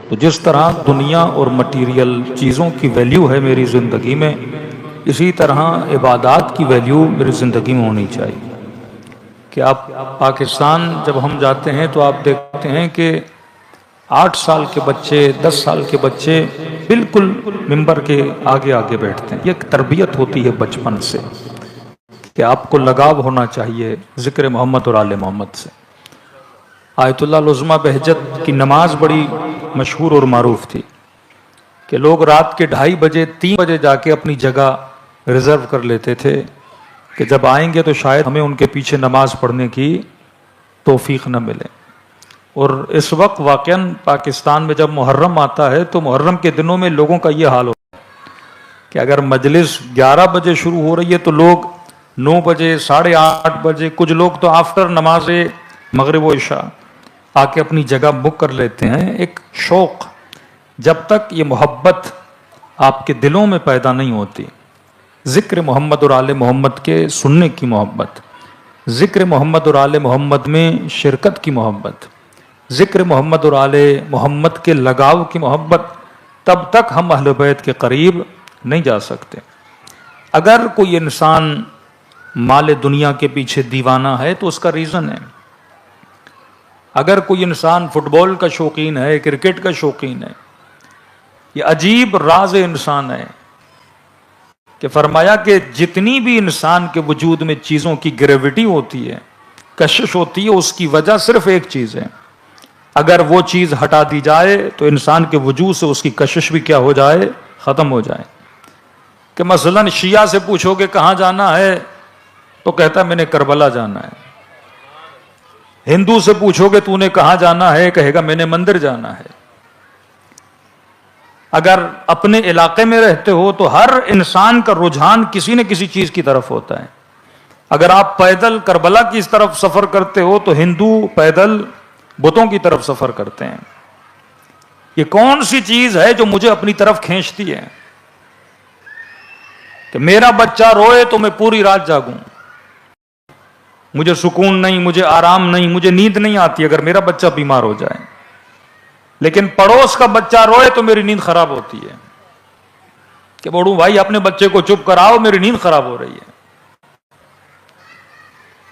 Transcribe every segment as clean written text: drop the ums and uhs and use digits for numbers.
تو جس طرح دنیا اور مٹیریل چیزوں کی ویلیو ہے میری زندگی میں، اسی طرح عبادات کی ویلیو میری زندگی میں ہونی چاہیے۔ کہ آپ پاکستان جب ہم جاتے ہیں تو آپ دیکھتے ہیں کہ 8 سال کے بچے، 10 سال کے بچے بالکل ممبر کے آگے آگے بیٹھتے ہیں۔ یہ ایک تربیت ہوتی ہے بچپن سے کہ آپ کو لگاؤ ہونا چاہیے ذکر محمد اور آل محمد سے۔ آیت اللہ العظمیٰ بہجت کی نماز بڑی مشہور اور معروف تھی کہ لوگ رات کے 2:30 بجے 3 بجے جا کے اپنی جگہ ریزرو کر لیتے تھے کہ جب آئیں گے تو شاید ہمیں ان کے پیچھے نماز پڑھنے کی توفیق نہ ملے۔ اور اس وقت واقعاً پاکستان میں جب محرم آتا ہے تو محرم کے دنوں میں لوگوں کا یہ حال ہوتا ہے کہ اگر مجلس 11 بجے شروع ہو رہی ہے تو لوگ 9 بجے، 8:30 بجے، کچھ لوگ تو آفٹر نماز مغرب و عشاء آ کے اپنی جگہ بک کر لیتے ہیں۔ ایک شوق، جب تک یہ محبت آپ کے دلوں میں پیدا نہیں ہوتی، ذکر محمد اور آل محمد کے سننے کی محبت، ذکر محمد اور آل محمد میں شرکت کی محبت، ذکر محمد اور آل محمد کے لگاؤ کی محبت، تب تک ہم اہل بیت کے قریب نہیں جا سکتے۔ اگر کوئی انسان مال دنیا کے پیچھے دیوانہ ہے تو اس کا ریزن ہے۔ اگر کوئی انسان فٹ بال کا شوقین ہے، کرکٹ کا شوقین ہے، یہ عجیب راز انسان ہے کہ فرمایا کہ جتنی بھی انسان کے وجود میں چیزوں کی گریوٹی ہوتی ہے، کشش ہوتی ہے، اس کی وجہ صرف ایک چیز ہے۔ اگر وہ چیز ہٹا دی جائے تو انسان کے وجود سے اس کی کشش بھی کیا ہو جائے؟ ختم ہو جائے۔ کہ مثلا شیعہ سے پوچھو کہ کہاں جانا ہے تو کہتا ہے میں نے کربلا جانا ہے۔ ہندو سے پوچھو کہ تو نے کہاں جانا ہے، کہے گا میں نے مندر جانا ہے۔ اگر اپنے علاقے میں رہتے ہو تو ہر انسان کا رجحان کسی نہ کسی چیز کی طرف ہوتا ہے۔ اگر آپ پیدل کربلا کی اس طرف سفر کرتے ہو تو ہندو پیدل بتوں کی طرف سفر کرتے ہیں۔ یہ کون سی چیز ہے جو مجھے اپنی طرف کھینچتی ہے کہ میرا بچہ روئے تو میں پوری رات جاگوں، مجھے سکون نہیں، مجھے آرام نہیں، مجھے نیند نہیں آتی اگر میرا بچہ بیمار ہو جائے، لیکن پڑوس کا بچہ روئے تو میری نیند خراب ہوتی ہے کہ بوڑھو بھائی اپنے بچے کو چپ کراؤ، میری نیند خراب ہو رہی ہے۔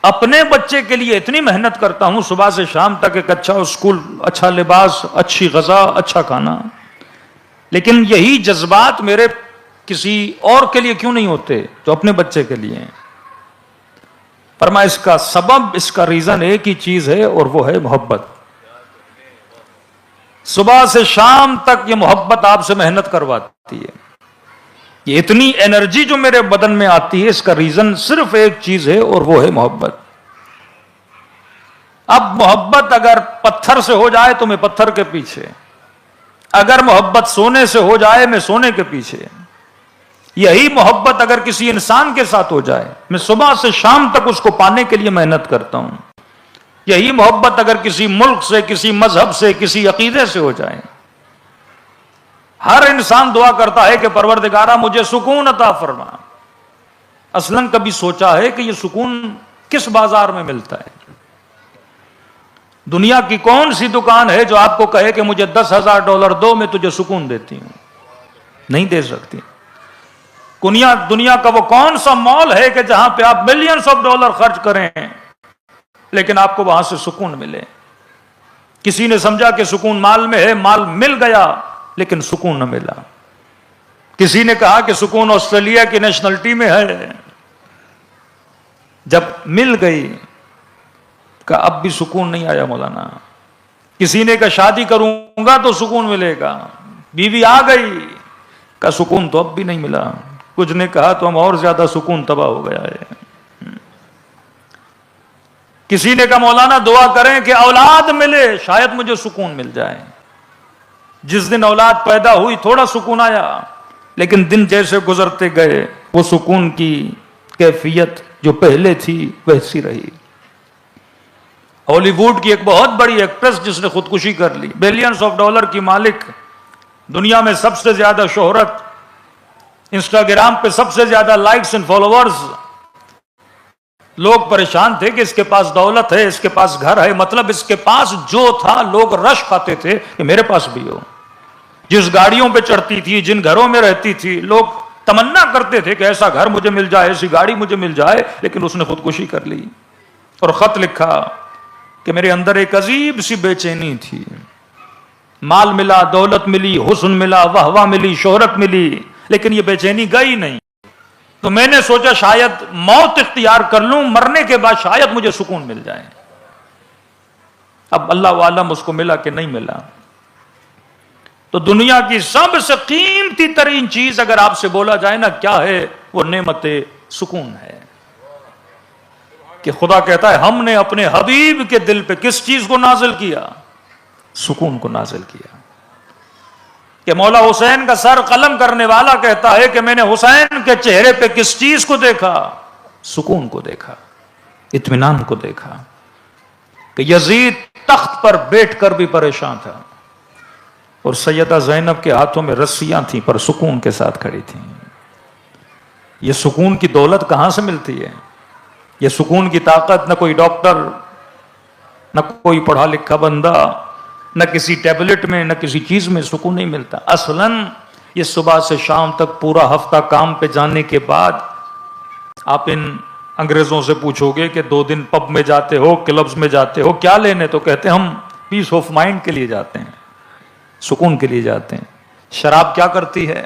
اپنے بچے کے لیے اتنی محنت کرتا ہوں صبح سے شام تک، ایک اچھا اسکول، اچھا لباس، اچھی غذا، اچھا کھانا، لیکن یہی جذبات میرے کسی اور کے لیے کیوں نہیں ہوتے جو اپنے بچے کے لیے ہیں؟ فرمایا اس کا سبب، اس کا ریزن ایک ہی چیز ہے اور وہ ہے محبت۔ صبح سے شام تک یہ محبت آپ سے محنت کرواتی ہے۔ یہ اتنی انرجی جو میرے بدن میں آتی ہے، اس کا ریزن صرف ایک چیز ہے اور وہ ہے محبت۔ اب محبت اگر پتھر سے ہو جائے تو میں پتھر کے پیچھے، اگر محبت سونے سے ہو جائے میں سونے کے پیچھے، یہی محبت اگر کسی انسان کے ساتھ ہو جائے میں صبح سے شام تک اس کو پانے کے لیے محنت کرتا ہوں۔ یہی محبت اگر کسی ملک سے، کسی مذہب سے، کسی عقیدے سے ہو جائے، ہر انسان دعا کرتا ہے کہ پروردگارہ مجھے سکون عطا فرما۔ اصلاً کبھی سوچا ہے کہ یہ سکون کس بازار میں ملتا ہے؟ دنیا کی کون سی دکان ہے جو آپ کو کہے کہ مجھے $10,000 دو میں تجھے سکون دیتی ہوں؟ نہیں دے سکتی۔ دنیا کا وہ کون سا مال ہے کہ جہاں پہ آپ ملینز آف ڈالر خرچ کریں لیکن آپ کو وہاں سے سکون ملے؟ کسی نے سمجھا کہ سکون مال میں ہے، مال مل گیا لیکن سکون نہ ملا۔ کسی نے کہا کہ سکون آسٹریلیا کی نیشنلٹی میں ہے، جب مل گئی کہ اب بھی سکون نہیں آیا مولانا۔ کسی نے کہا شادی کروں گا تو سکون ملے گا، بیوی آ گئی کا سکون تو اب بھی نہیں ملا۔ کچھ نے کہا تو ہم اور زیادہ سکون تباہ ہو گیا ہے۔ کسی نے کہا مولانا دعا کریں کہ اولاد ملے، شاید مجھے سکون مل جائے۔ جس دن اولاد پیدا ہوئی تھوڑا سکون آیا، لیکن دن جیسے گزرتے گئے وہ سکون کی کیفیت جو پہلے تھی ویسی رہی۔ ہالی ووڈ کی ایک بہت بڑی ایکٹریس جس نے خودکشی کر لی، بلینز آف ڈالر کی مالک، دنیا میں سب سے زیادہ شہرت، انسٹاگرام پہ سب سے زیادہ لائکس اینڈ فالوورز، لوگ پریشان تھے کہ اس کے پاس دولت ہے، اس کے پاس گھر ہے، مطلب اس کے پاس جو تھا لوگ رش کھاتے تھے کہ میرے پاس بھی ہو۔ جس گاڑیوں پہ چڑھتی تھی، جن گھروں میں رہتی تھی، لوگ تمنا کرتے تھے کہ ایسا گھر مجھے مل جائے، ایسی گاڑی مجھے مل جائے، لیکن اس نے خودکشی کر لی اور خط لکھا کہ میرے اندر ایک عجیب سی بے چینی تھی، مال ملا، دولت ملی، حسن ملا، واہ واہ ملی، شہرت ملی، لیکن یہ بے چینی گئی نہیں۔ تو میں نے سوچا شاید موت اختیار کر لوں، مرنے کے بعد شاید مجھے سکون مل جائے۔ اب اللہ عالم اس کو ملا کہ نہیں ملا۔ تو دنیا کی سب سے قیمتی ترین چیز اگر آپ سے بولا جائے نا کیا ہے، وہ نعمت سکون ہے، کہ خدا کہتا ہے ہم نے اپنے حبیب کے دل پہ کس چیز کو نازل کیا؟ سکون کو نازل کیا۔ کہ مولا حسین کا سر قلم کرنے والا کہتا ہے کہ میں نے حسین کے چہرے پہ کس چیز کو دیکھا؟ سکون کو دیکھا، اطمینان کو دیکھا۔ کہ یزید تخت پر بیٹھ کر بھی پریشان تھا اور سیدہ زینب کے ہاتھوں میں رسیاں تھیں پر سکون کے ساتھ کھڑی تھیں۔ یہ سکون کی دولت کہاں سے ملتی ہے؟ یہ سکون کی طاقت نہ کوئی ڈاکٹر، نہ کوئی پڑھا لکھا بندہ، نہ کسی ٹیبلٹ میں، نہ کسی چیز میں سکون نہیں ملتا۔ اصلاً یہ صبح سے شام تک پورا ہفتہ کام پہ جانے کے بعد آپ ان انگریزوں سے پوچھو گے کہ 2 دن پب میں جاتے ہو، کلبز میں جاتے ہو، کیا لینے؟ تو کہتے ہیں ہم پیس آف مائنڈ کے لیے جاتے ہیں، سکون کے لیے جاتے ہیں۔ شراب کیا کرتی ہے؟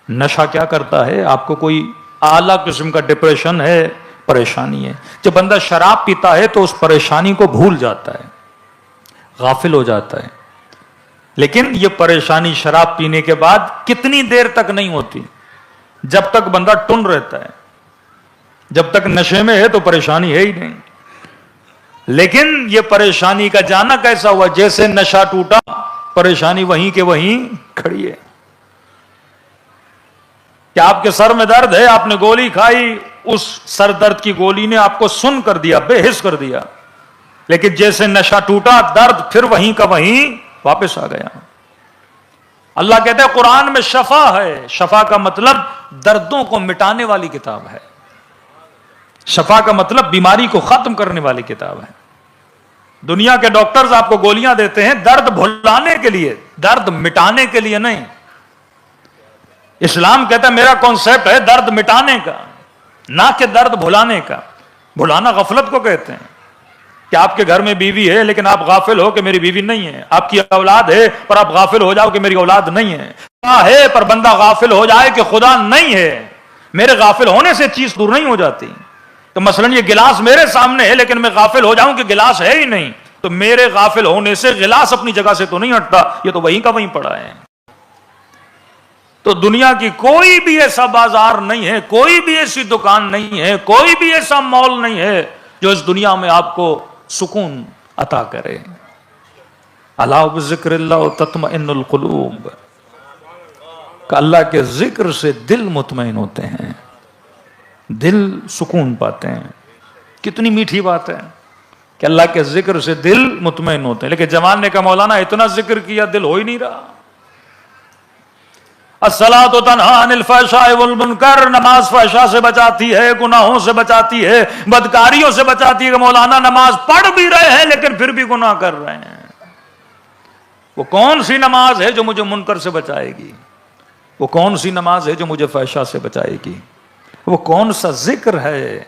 نشہ کیا کرتا ہے؟ آپ کو کوئی اعلیٰ قسم کا ڈپریشن ہے، پریشانی ہے، جب بندہ شراب پیتا ہے تو اس پریشانی کو بھول جاتا ہے، غافل ہو جاتا ہے۔ لیکن یہ پریشانی شراب پینے کے بعد کتنی دیر تک نہیں ہوتی؟ جب تک بندہ ٹن رہتا ہے، جب تک نشے میں ہے تو پریشانی ہے ہی نہیں۔ لیکن یہ پریشانی کا جانا کیسا ہوا؟ جیسے نشہ ٹوٹا پریشانی وہیں کے وہیں کھڑی ہے۔ کہ آپ کے سر میں درد ہے، آپ نے گولی کھائی، اس سر درد کی گولی نے آپ کو سن کر دیا، بے حس کر دیا، لیکن جیسے نشہ ٹوٹا درد پھر وہیں کا وہیں واپس آ گیا۔ اللہ کہتا ہے قرآن میں شفا ہے، شفا کا مطلب دردوں کو مٹانے والی کتاب ہے، شفا کا مطلب بیماری کو ختم کرنے والی کتاب ہے۔ دنیا کے ڈاکٹرز آپ کو گولیاں دیتے ہیں درد بھلانے کے لیے، درد مٹانے کے لیے نہیں۔ اسلام کہتا ہے میرا کانسیپٹ ہے درد مٹانے کا، نہ کہ درد بھلانے کا۔ بھلانا غفلت کو کہتے ہیں، کہ آپ کے گھر میں بیوی ہے لیکن آپ غافل ہو کہ میری بیوی نہیں ہے، آپ کی اولاد ہے پر آپ غافل ہو جاؤ کہ میری اولاد نہیں ہے، خدا ہے پر بندہ غافل ہو جائے کہ خدا نہیں ہے۔ میرے غافل ہونے سے چیز دور نہیں ہو جاتی۔ تو مثلا یہ گلاس میرے سامنے ہے لیکن میں غافل ہو جاؤں کہ گلاس ہے ہی نہیں، تو میرے غافل ہونے سے گلاس اپنی جگہ سے تو نہیں ہٹتا، یہ تو وہیں کا وہیں پڑا ہے۔ تو دنیا کی کوئی بھی ایسا بازار نہیں ہے، کوئی بھی ایسی دکان نہیں ہے، کوئی بھی ایسا مال نہیں ہے جو اس دنیا میں آپ کو سکون عطا کرے۔ الا بذکر اللہ تطمئن القلوب، کہ اللہ کے ذکر سے دل مطمئن ہوتے ہیں، دل سکون پاتے ہیں۔ کتنی میٹھی بات ہے کہ اللہ کے ذکر سے دل مطمئن ہوتے ہیں، لیکن جوان نے کہا مولانا اتنا ذکر کیا دل ہو ہی نہیں رہا۔ الصلاۃ تنہی عن الفحشاء والمنکر، نماز فحشاء سے بچاتی ہے، گناہوں سے بچاتی ہے، بدکاریوں سے بچاتی ہے۔ کہ مولانا نماز پڑھ بھی رہے ہیں لیکن پھر بھی گناہ کر رہے ہیں۔ وہ کون سی نماز ہے جو مجھے منکر سے بچائے گی؟ وہ کون سی نماز ہے جو مجھے فحشاء سے بچائے گی؟ وہ کون سا ذکر ہے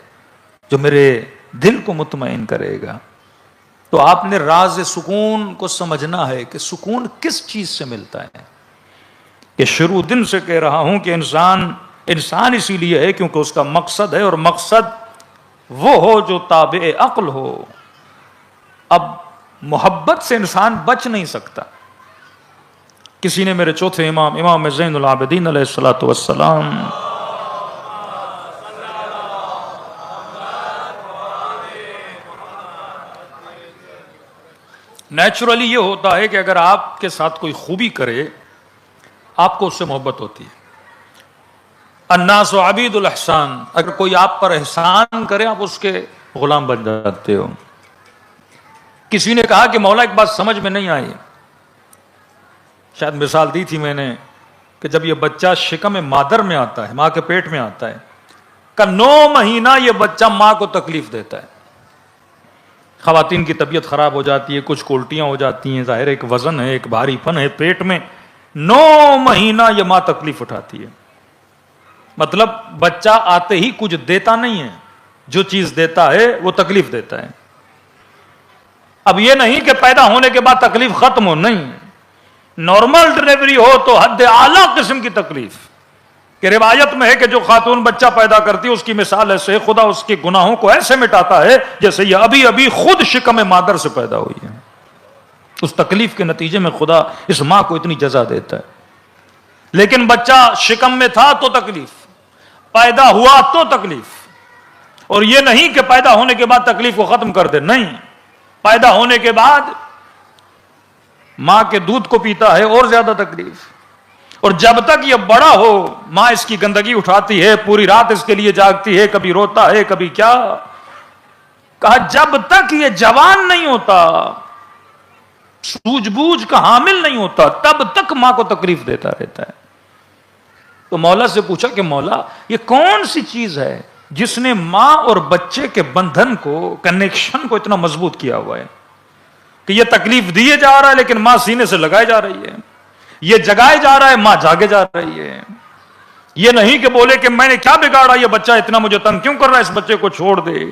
جو میرے دل کو مطمئن کرے گا؟ تو آپ نے راز سکون کو سمجھنا ہے کہ سکون کس چیز سے ملتا ہے۔ کہ شروع دن سے کہہ رہا ہوں کہ انسان اسی لیے ہے کیونکہ اس کا مقصد ہے، اور مقصد وہ ہو جو تابع عقل ہو۔ اب محبت سے انسان بچ نہیں سکتا۔ کسی نے میرے چوتھے امام زین العابدین علیہ الصلوۃ والسلام نیچرلی یہ ہوتا ہے کہ اگر آپ کے ساتھ کوئی خوبی کرے آپ کو اس سے محبت ہوتی ہے۔ الناس عبید الاحسان، اگر کوئی آپ پر احسان کرے آپ اس کے غلام بن جاتے ہو۔ کسی نے کہا کہ مولا ایک بات سمجھ میں نہیں آئی، شاید مثال دی تھی میں نے کہ جب یہ بچہ شکم مادر میں آتا ہے، ماں کے پیٹ میں آتا ہے، کا 9 مہینہ یہ بچہ ماں کو تکلیف دیتا ہے، خواتین کی طبیعت خراب ہو جاتی ہے، کچھ الٹیاں ہو جاتی ہیں، ظاہر ایک وزن ہے، ایک بھاری پن ہے پیٹ میں، 9 مہینہ یہ ماں تکلیف اٹھاتی ہے. مطلب بچہ آتے ہی کچھ دیتا نہیں ہے، جو چیز دیتا ہے وہ تکلیف دیتا ہے. اب یہ نہیں کہ پیدا ہونے کے بعد تکلیف ختم ہو، نہیں، نارمل ڈلیوری ہو تو حد اعلیٰ قسم کی تکلیف. کہ روایت میں ہے کہ جو خاتون بچہ پیدا کرتی ہے اس کی مثال ایسے ہے، خدا اس کے گناہوں کو ایسے مٹاتا ہے جیسے یہ ابھی ابھی خود شکم مادر سے پیدا ہوئی ہے. اس تکلیف کے نتیجے میں خدا اس ماں کو اتنی جزا دیتا ہے. لیکن بچہ شکم میں تھا تو تکلیف، پیدا ہوا تو تکلیف. اور یہ نہیں کہ پیدا ہونے کے بعد تکلیف کو ختم کر دے، نہیں، پیدا ہونے کے بعد ماں کے دودھ کو پیتا ہے اور زیادہ تکلیف. اور جب تک یہ بڑا ہو ماں اس کی گندگی اٹھاتی ہے، پوری رات اس کے لیے جاگتی ہے، کبھی روتا ہے کبھی کیا. کہا جب تک یہ جوان نہیں ہوتا، سوجھ بوجھ کا حامل نہیں ہوتا، تب تک ماں کو تکلیف دیتا رہتا ہے. تو مولا سے پوچھا کہ مولا یہ کون سی چیز ہے جس نے ماں اور بچے کے بندھن کو، کنیکشن کو اتنا مضبوط کیا ہوا ہے کہ یہ تکلیف دیے جا رہا ہے لیکن ماں سینے سے لگائے جا رہی ہے، یہ جگائے جا رہا ہے ماں جاگے جا رہی ہے. یہ نہیں کہ بولے کہ میں نے کیا بگاڑا، یہ بچہ اتنا مجھے تنگ کیوں کر رہا ہے، اس بچے کو چھوڑ دے.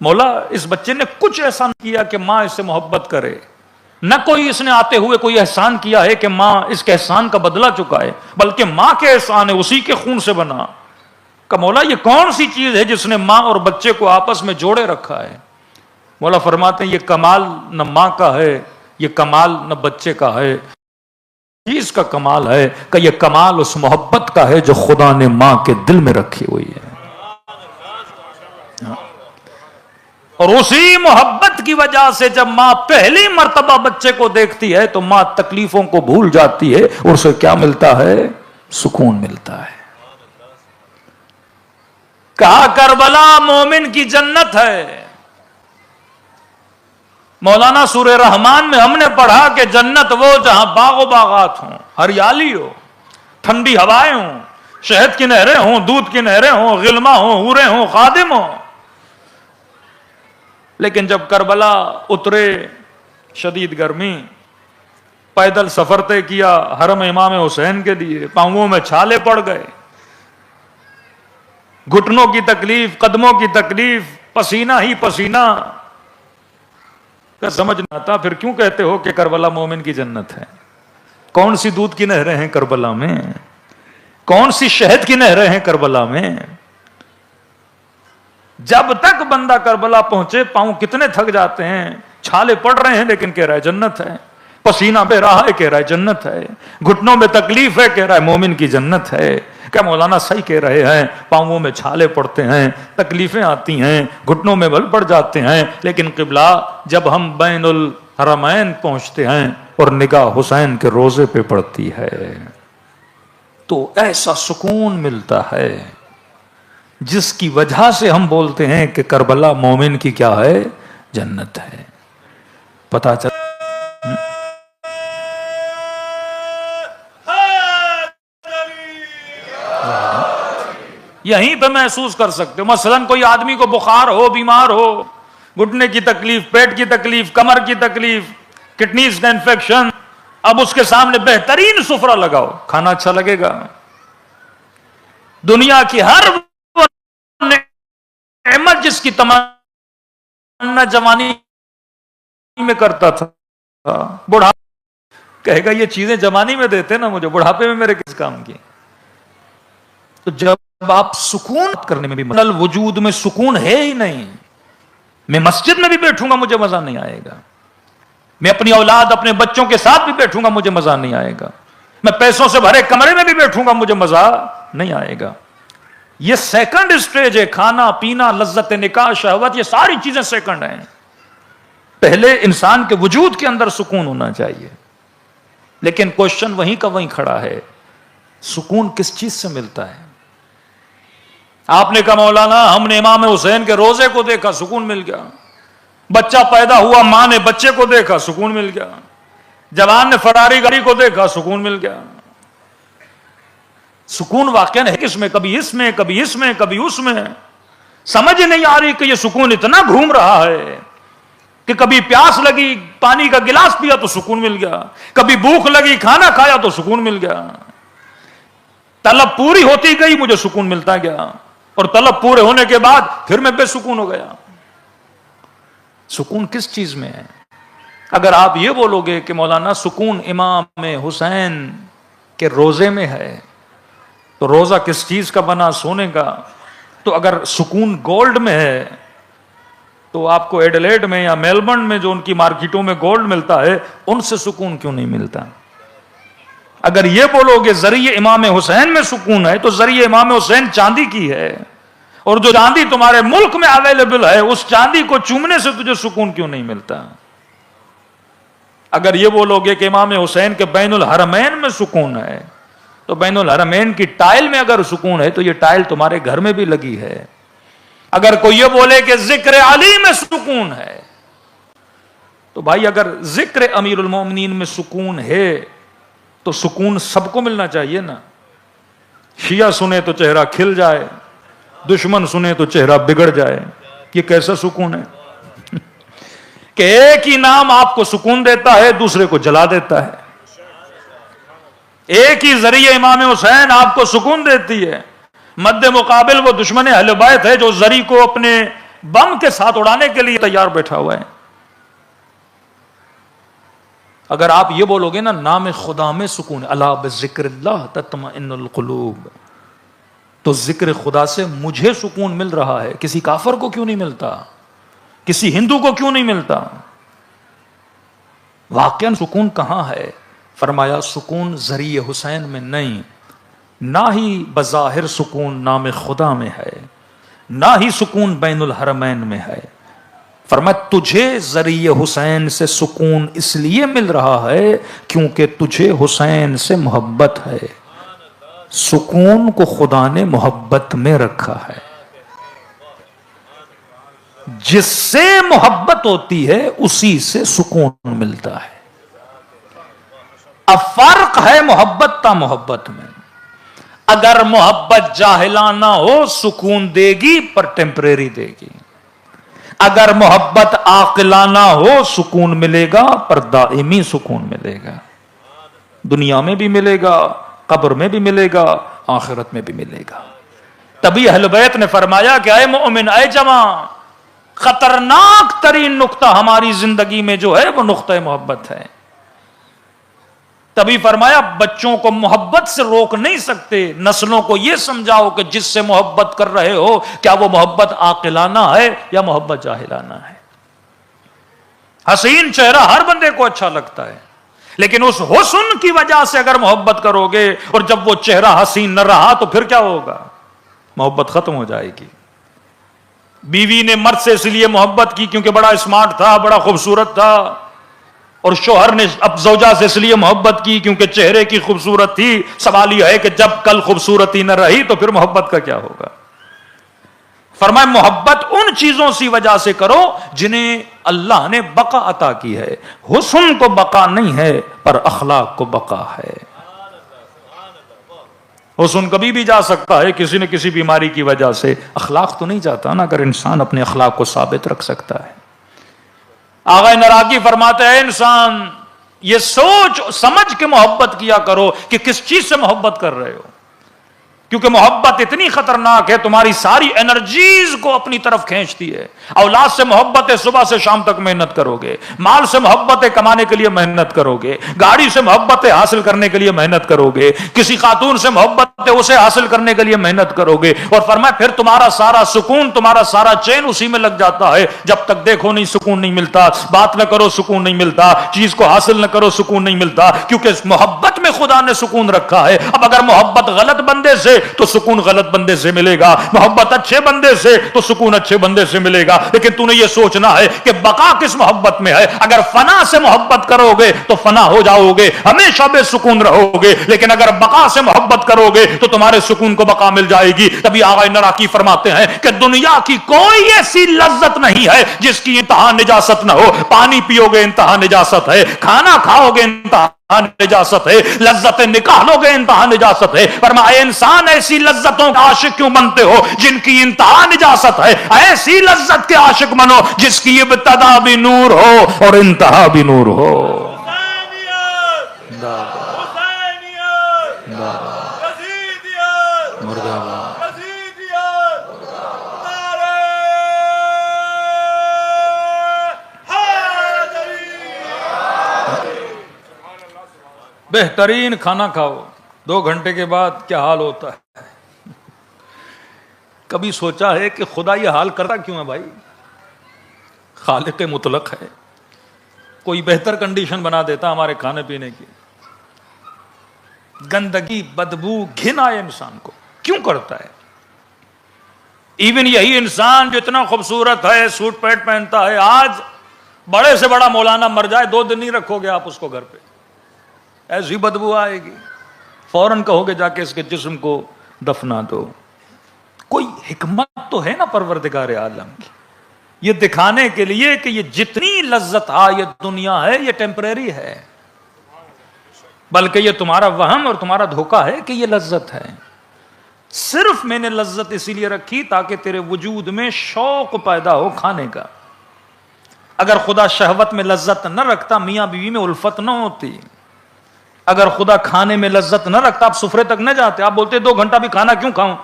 مولا اس بچے نے کچھ ایسا نہیں کیا کہ ماں اس سے محبت کرے، نہ کوئی اس نے آتے ہوئے کوئی احسان کیا ہے کہ ماں اس کے احسان کا بدلہ چکائے، بلکہ ماں کے احسان ہے، اسی کے خون سے بنا. کہ مولا یہ کون سی چیز ہے جس نے ماں اور بچے کو آپس میں جوڑے رکھا ہے. مولا فرماتے ہیں یہ کمال نہ ماں کا ہے، یہ کمال نہ بچے کا ہے، چیز کا کمال ہے کہ یہ کمال اس محبت کا ہے جو خدا نے ماں کے دل میں رکھی ہوئی ہے. اور اسی محبت کی وجہ سے جب ماں پہلی مرتبہ بچے کو دیکھتی ہے تو ماں تکلیفوں کو بھول جاتی ہے اور اسے کیا ملتا ہے؟ سکون ملتا ہے. کہا کربلا مومن کی جنت ہے. مولانا سورہ رحمان میں ہم نے پڑھا کہ جنت وہ جہاں باغ و باغات ہوں، ہریالی ہو، ٹھنڈی ہوائیں ہوں، شہد کی نہریں ہوں، دودھ کی نہریں ہوں، غلما ہوں، حوریں ہوں، خادم ہوں. لیکن جب کربلا اترے، شدید گرمی، پیدل سفر طے کیا حرم امام حسین کے لیے، پاؤں میں چھالے پڑ گئے، گھٹنوں کی تکلیف، قدموں کی تکلیف، پسینہ ہی پسینہ. سمجھ نہ آتا پھر کیوں کہتے ہو کہ کربلا مومن کی جنت ہے؟ کون سی دودھ کی نہریں ہیں کربلا میں؟ کون سی شہد کی نہریں ہیں کربلا میں؟ جب تک بندہ کربلا پہنچے پاؤں کتنے تھک جاتے ہیں، چھالے پڑ رہے ہیں لیکن کہہ رہا ہے جنت ہے، پسینہ بہ رہا ہے کہہ رہا ہے جنت ہے، گھٹنوں میں تکلیف ہے کہہ رہا ہے مومن کی جنت ہے. کیا مولانا صحیح کہہ رہے ہیں؟ پاؤں میں چھالے پڑتے ہیں، تکلیفیں آتی ہیں، گھٹنوں میں بل پڑ جاتے ہیں، لیکن قبلہ جب ہم بین الحرمین پہنچتے ہیں اور نگاہ حسین کے روزے پہ پڑتی ہے تو ایسا سکون ملتا ہے جس کی وجہ سے ہم بولتے ہیں کہ کربلا مومن کی کیا ہے؟ جنت ہے. پتا چل یہیں پہ محسوس کر سکتے ہو. مثلا کوئی آدمی کو بخار ہو، بیمار ہو، گھٹنے کی تکلیف، پیٹ کی تکلیف، کمر کی تکلیف، کڈنیز کا انفیکشن، اب اس کے سامنے بہترین سفرہ لگاؤ، کھانا اچھا لگے گا؟ دنیا کی ہر نعمت جس کی تمنا جوانی میں کرتا تھا، بڑھاپے کہے گا یہ چیزیں جوانی میں دیتے نا مجھے، بڑھاپے میں میرے کس کام کی؟ تو جب آپ سکون کرنے میں بھی وجود میں سکون ہے ہی نہیں. میں مسجد میں بھی بیٹھوں گا مجھے مزہ نہیں آئے گا، میں اپنی اولاد اپنے بچوں کے ساتھ بھی بیٹھوں گا مجھے مزہ نہیں آئے گا، میں پیسوں سے بھرے کمرے میں بھی بیٹھوں گا مجھے مزہ نہیں آئے گا. یہ سیکنڈ سٹیج ہے. کھانا پینا، لذت نکاح، شہوت، یہ ساری چیزیں سیکنڈ ہیں. پہلے انسان کے وجود کے اندر سکون ہونا چاہیے. لیکن کوشچن وہیں کا وہیں کھڑا ہے، سکون کس چیز سے ملتا ہے؟ آپ نے کہا مولانا ہم نے امام حسین کے روزے کو دیکھا، سکون مل گیا. بچہ پیدا ہوا، ماں نے بچے کو دیکھا، سکون مل گیا. جوان نے فراری گاڑی کو دیکھا، سکون مل گیا. سکون واقعا ہے کس میں؟ کبھی اس میں، کبھی اس میں، کبھی اس میں. سمجھ نہیں آ رہی کہ یہ سکون اتنا گھوم رہا ہے کہ کبھی پیاس لگی پانی کا گلاس پیا تو سکون مل گیا، کبھی بھوک لگی کھانا کھایا تو سکون مل گیا، طلب پوری ہوتی گئی مجھے سکون ملتا گیا، اور طلب پورے ہونے کے بعد پھر میں بے سکون ہو گیا۔ سکون کس چیز میں ہے؟ اگر آپ یہ بولو گے کہ مولانا سکون امام حسین کے روزے میں ہے، تو روزہ کس چیز کا بنا؟ سونے کا۔ تو اگر سکون گولڈ میں ہے تو آپ کو ایڈلیڈ میں یا میلبرن میں جو ان کی مارکیٹوں میں گولڈ ملتا ہے ان سے سکون کیوں نہیں ملتا؟ اگر یہ بولو گے ذریعے امام حسین میں سکون ہے تو ذریعے امام حسین چاندی کی ہے، اور جو چاندی تمہارے ملک میں اویلیبل ہے اس چاندی کو چومنے سے تجھے سکون کیوں نہیں ملتا؟ اگر یہ بولو گے کہ امام حسین کے بین الحرمین میں سکون ہے تو بین الحرمین کی ٹائل میں اگر سکون ہے تو یہ ٹائل تمہارے گھر میں بھی لگی ہے۔ اگر کوئی یہ بولے کہ ذکر علی میں سکون ہے تو بھائی اگر ذکر امیر المومنین میں سکون ہے تو سکون سب کو ملنا چاہیے نا۔ شیعہ سنے تو چہرہ کھل جائے، دشمن سنے تو چہرہ بگڑ جائے، یہ کیسا سکون ہے کہ ایک ہی نام آپ کو سکون دیتا ہے دوسرے کو جلا دیتا ہے، ایک ہی ذریعہ امام حسین آپ کو سکون دیتی ہے، مد مقابل وہ دشمن اہل بیت ہے جو ذری کو اپنے بم کے ساتھ اڑانے کے لیے تیار بیٹھا ہوا ہے۔ اگر آپ یہ بولو گے نا نام خدا میں سکون، الا بذکر اللہ تطمئن القلوب، تو ذکر خدا سے مجھے سکون مل رہا ہے، کسی کافر کو کیوں نہیں ملتا؟ کسی ہندو کو کیوں نہیں ملتا؟ واقعاً سکون کہاں ہے؟ فرمایا سکون ذریعہ حسین میں نہیں، نہ ہی بظاہر سکون نام خدا میں ہے، نہ ہی سکون بین الحرمین میں ہے۔ فرمایا تجھے ذریعہ حسین سے سکون اس لیے مل رہا ہے کیونکہ تجھے حسین سے محبت ہے۔ سکون کو خدا نے محبت میں رکھا ہے، جس سے محبت ہوتی ہے اسی سے سکون ملتا ہے۔ اب فرق ہے محبت تا محبت میں، اگر محبت جاہلانہ ہو سکون دے گی پر ٹیمپریری دے گی، اگر محبت عاقلانہ ہو سکون ملے گا پر دائمی سکون ملے گا، دنیا میں بھی ملے گا، قبر میں بھی ملے گا، آخرت میں بھی ملے گا۔ تبھی اہل بیت نے فرمایا کہ اے مومن اے جماع، خطرناک ترین نقطہ ہماری زندگی میں جو ہے وہ نقطہ محبت ہے۔ تبھی فرمایا بچوں کو محبت سے روک نہیں سکتے، نسلوں کو یہ سمجھاؤ کہ جس سے محبت کر رہے ہو کیا وہ محبت عاقلانہ ہے یا محبت جاہلانہ ہے۔ حسین چہرہ ہر بندے کو اچھا لگتا ہے، لیکن اس حسن کی وجہ سے اگر محبت کرو گے اور جب وہ چہرہ حسین نہ رہا تو پھر کیا ہوگا؟ محبت ختم ہو جائے گی۔ بیوی نے مرد سے اس لیے محبت کی کیونکہ بڑا اسمارٹ تھا، بڑا خوبصورت تھا، اور شوہر نے اب زوجہ سے اس لیے محبت کی کیونکہ چہرے کی خوبصورت تھی۔ سوال یہ ہے کہ جب کل خوبصورتی نہ رہی تو پھر محبت کا کیا ہوگا؟ فرمایا محبت ان چیزوں سی وجہ سے کرو جنہیں اللہ نے بقا عطا کی ہے۔ حسن کو بقا نہیں ہے پر اخلاق کو بقا ہے۔ حسن کبھی بھی جا سکتا ہے کسی نہ کسی بیماری کی وجہ سے، اخلاق تو نہیں جاتا نا، اگر انسان اپنے اخلاق کو ثابت رکھ سکتا ہے۔ آغا نراقی فرماتے ہیں انسان یہ سوچ سمجھ کے محبت کیا کرو کہ کس چیز سے محبت کر رہے ہو، کیونکہ محبت اتنی خطرناک ہے تمہاری ساری انرجیز کو اپنی طرف کھینچتی ہے۔ اولاد سے محبت ہے صبح سے شام تک محنت کرو گے، مال سے محبت ہے کمانے کے لیے محنت کرو گے، گاڑی سے محبت ہے حاصل کرنے کے لیے محنت کرو گے، کسی خاتون سے محبت ہے اسے حاصل کرنے کے لیے محنت کرو گے، اور فرمایا پھر تمہارا سارا سکون تمہارا سارا چین اسی میں لگ جاتا ہے۔ جب تک دیکھو نہیں سکون نہیں ملتا، بات نہ کرو سکون نہیں ملتا، چیز کو حاصل نہ کرو سکون نہیں ملتا، کیونکہ محبت میں خدا نے سکون رکھا ہے۔ اب اگر محبت غلط بندے سے تو سکون غلط بندے سے ملے گا، محبت اچھے بندے سے تو سکون اچھے بندے سے ملے گا، لیکن تو نے یہ سوچنا ہے کہ بقا کس محبت میں ہے۔ اگر فنا سے محبت کرو گے تو فنا ہو جاؤ گے، ہمیشہ بے سکون رہو گے، لیکن اگر بقا سے محبت کرو گے تو تمہارے سکون کو بقا مل جائے گی۔ تبھی آغا نراقی فرماتے ہیں کہ دنیا کی کوئی ایسی لذت نہیں ہے جس کی انتہا نجاست نہ ہو۔ پانی پیو گے انتہا نجاست ہے، کھانا کھاؤ گے انتہا نجاست ہے، لذت نکاح لو گے انتہا نجاست ہے۔ فرمایا انسان ایسی لذتوں کا عاشق کیوں بنتے ہو جن کی انتہا نجاست ہے؟ ایسی لذت کے عاشق بنو جس کی ابتدا بھی نور ہو اور انتہا بھی نور ہو۔ بہترین کھانا کھاؤ، 2 گھنٹے کے بعد کیا حال ہوتا ہے؟ کبھی سوچا ہے کہ خدا یہ حال کرتا کیوں ہے بھائی؟ خالق مطلق ہے، کوئی بہتر کنڈیشن بنا دیتا ہمارے کھانے پینے کی۔ گندگی، بدبو، گھن آئے انسان کو، کیوں کرتا ہے؟ ایون یہی انسان جو اتنا خوبصورت ہے، سوٹ پینٹ پہنتا ہے، آج بڑے سے بڑا مولانا مر جائے 2 دن نہیں رکھو گے آپ اس کو گھر پہ، ایسی بدبو آئے گی، فوراً کہو گے جا کے اس کے جسم کو دفنا دو۔ کوئی حکمت تو ہے نا پروردگار عالم کی، یہ دکھانے کے لیے کہ یہ جتنی لذت یہ دنیا ہے یہ ٹیمپریری ہے، بلکہ یہ تمہارا وہم اور تمہارا دھوکہ ہے کہ یہ لذت ہے۔ صرف میں نے لذت اسی لیے رکھی تاکہ تیرے وجود میں شوق پیدا ہو کھانے کا۔ اگر خدا شہوت میں لذت نہ رکھتا میاں بیوی میں الفت نہ ہوتی، اگر خدا کھانے میں لذت نہ رکھتا آپ سفرے تک نہ جاتے، آپ بولتے 2 گھنٹہ بھی کھانا کیوں کھاؤں،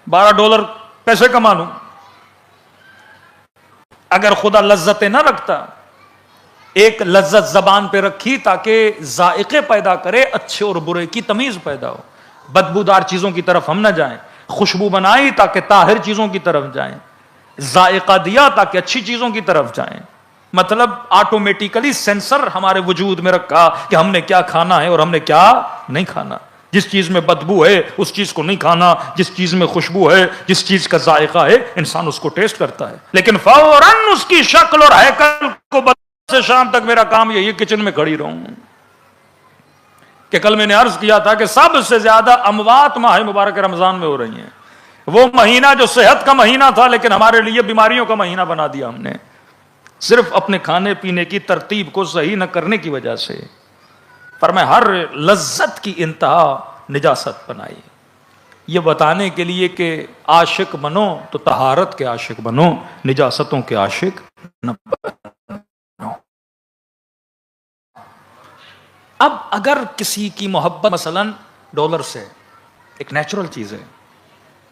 $12 پیسے کما لوں۔ اگر خدا لذتیں نہ رکھتا، ایک لذت زبان پہ رکھی تاکہ ذائقے پیدا کرے، اچھے اور برے کی تمیز پیدا ہو، بدبودار چیزوں کی طرف ہم نہ جائیں، خوشبو بنائی تاکہ طاہر چیزوں کی طرف جائیں، ذائقہ دیا تاکہ اچھی چیزوں کی طرف جائیں۔ مطلب آٹومیٹیکلی سینسر ہمارے وجود میں رکھا کہ ہم نے کیا کھانا ہے اور ہم نے کیا نہیں کھانا۔ جس چیز میں بدبو ہے اس چیز کو نہیں کھانا، جس چیز میں خوشبو ہے، جس چیز کا ذائقہ ہے، انسان اس کو ٹیسٹ کرتا ہے، لیکن فوراً اس کی شکل اور ہیکل کو بدلنے سے شام تک میرا کام یہی کچن میں کھڑی رہوں۔ کہ کل میں نے عرض کیا تھا کہ سب سے زیادہ اموات ماہ مبارک رمضان میں ہو رہی ہیں، وہ مہینہ جو صحت کا مہینہ تھا لیکن ہمارے لیے بیماریوں کا مہینہ بنا دیا ہم نے، صرف اپنے کھانے پینے کی ترتیب کو صحیح نہ کرنے کی وجہ سے۔ فرمایا ہر لذت کی انتہا نجاست بنائی، یہ بتانے کے لیے کہ عاشق بنو تو طہارت کے عاشق بنو، نجاستوں کے عاشق نہ بنو۔ اب اگر کسی کی محبت مثلا ڈالر سے، ایک نیچرل چیز ہے،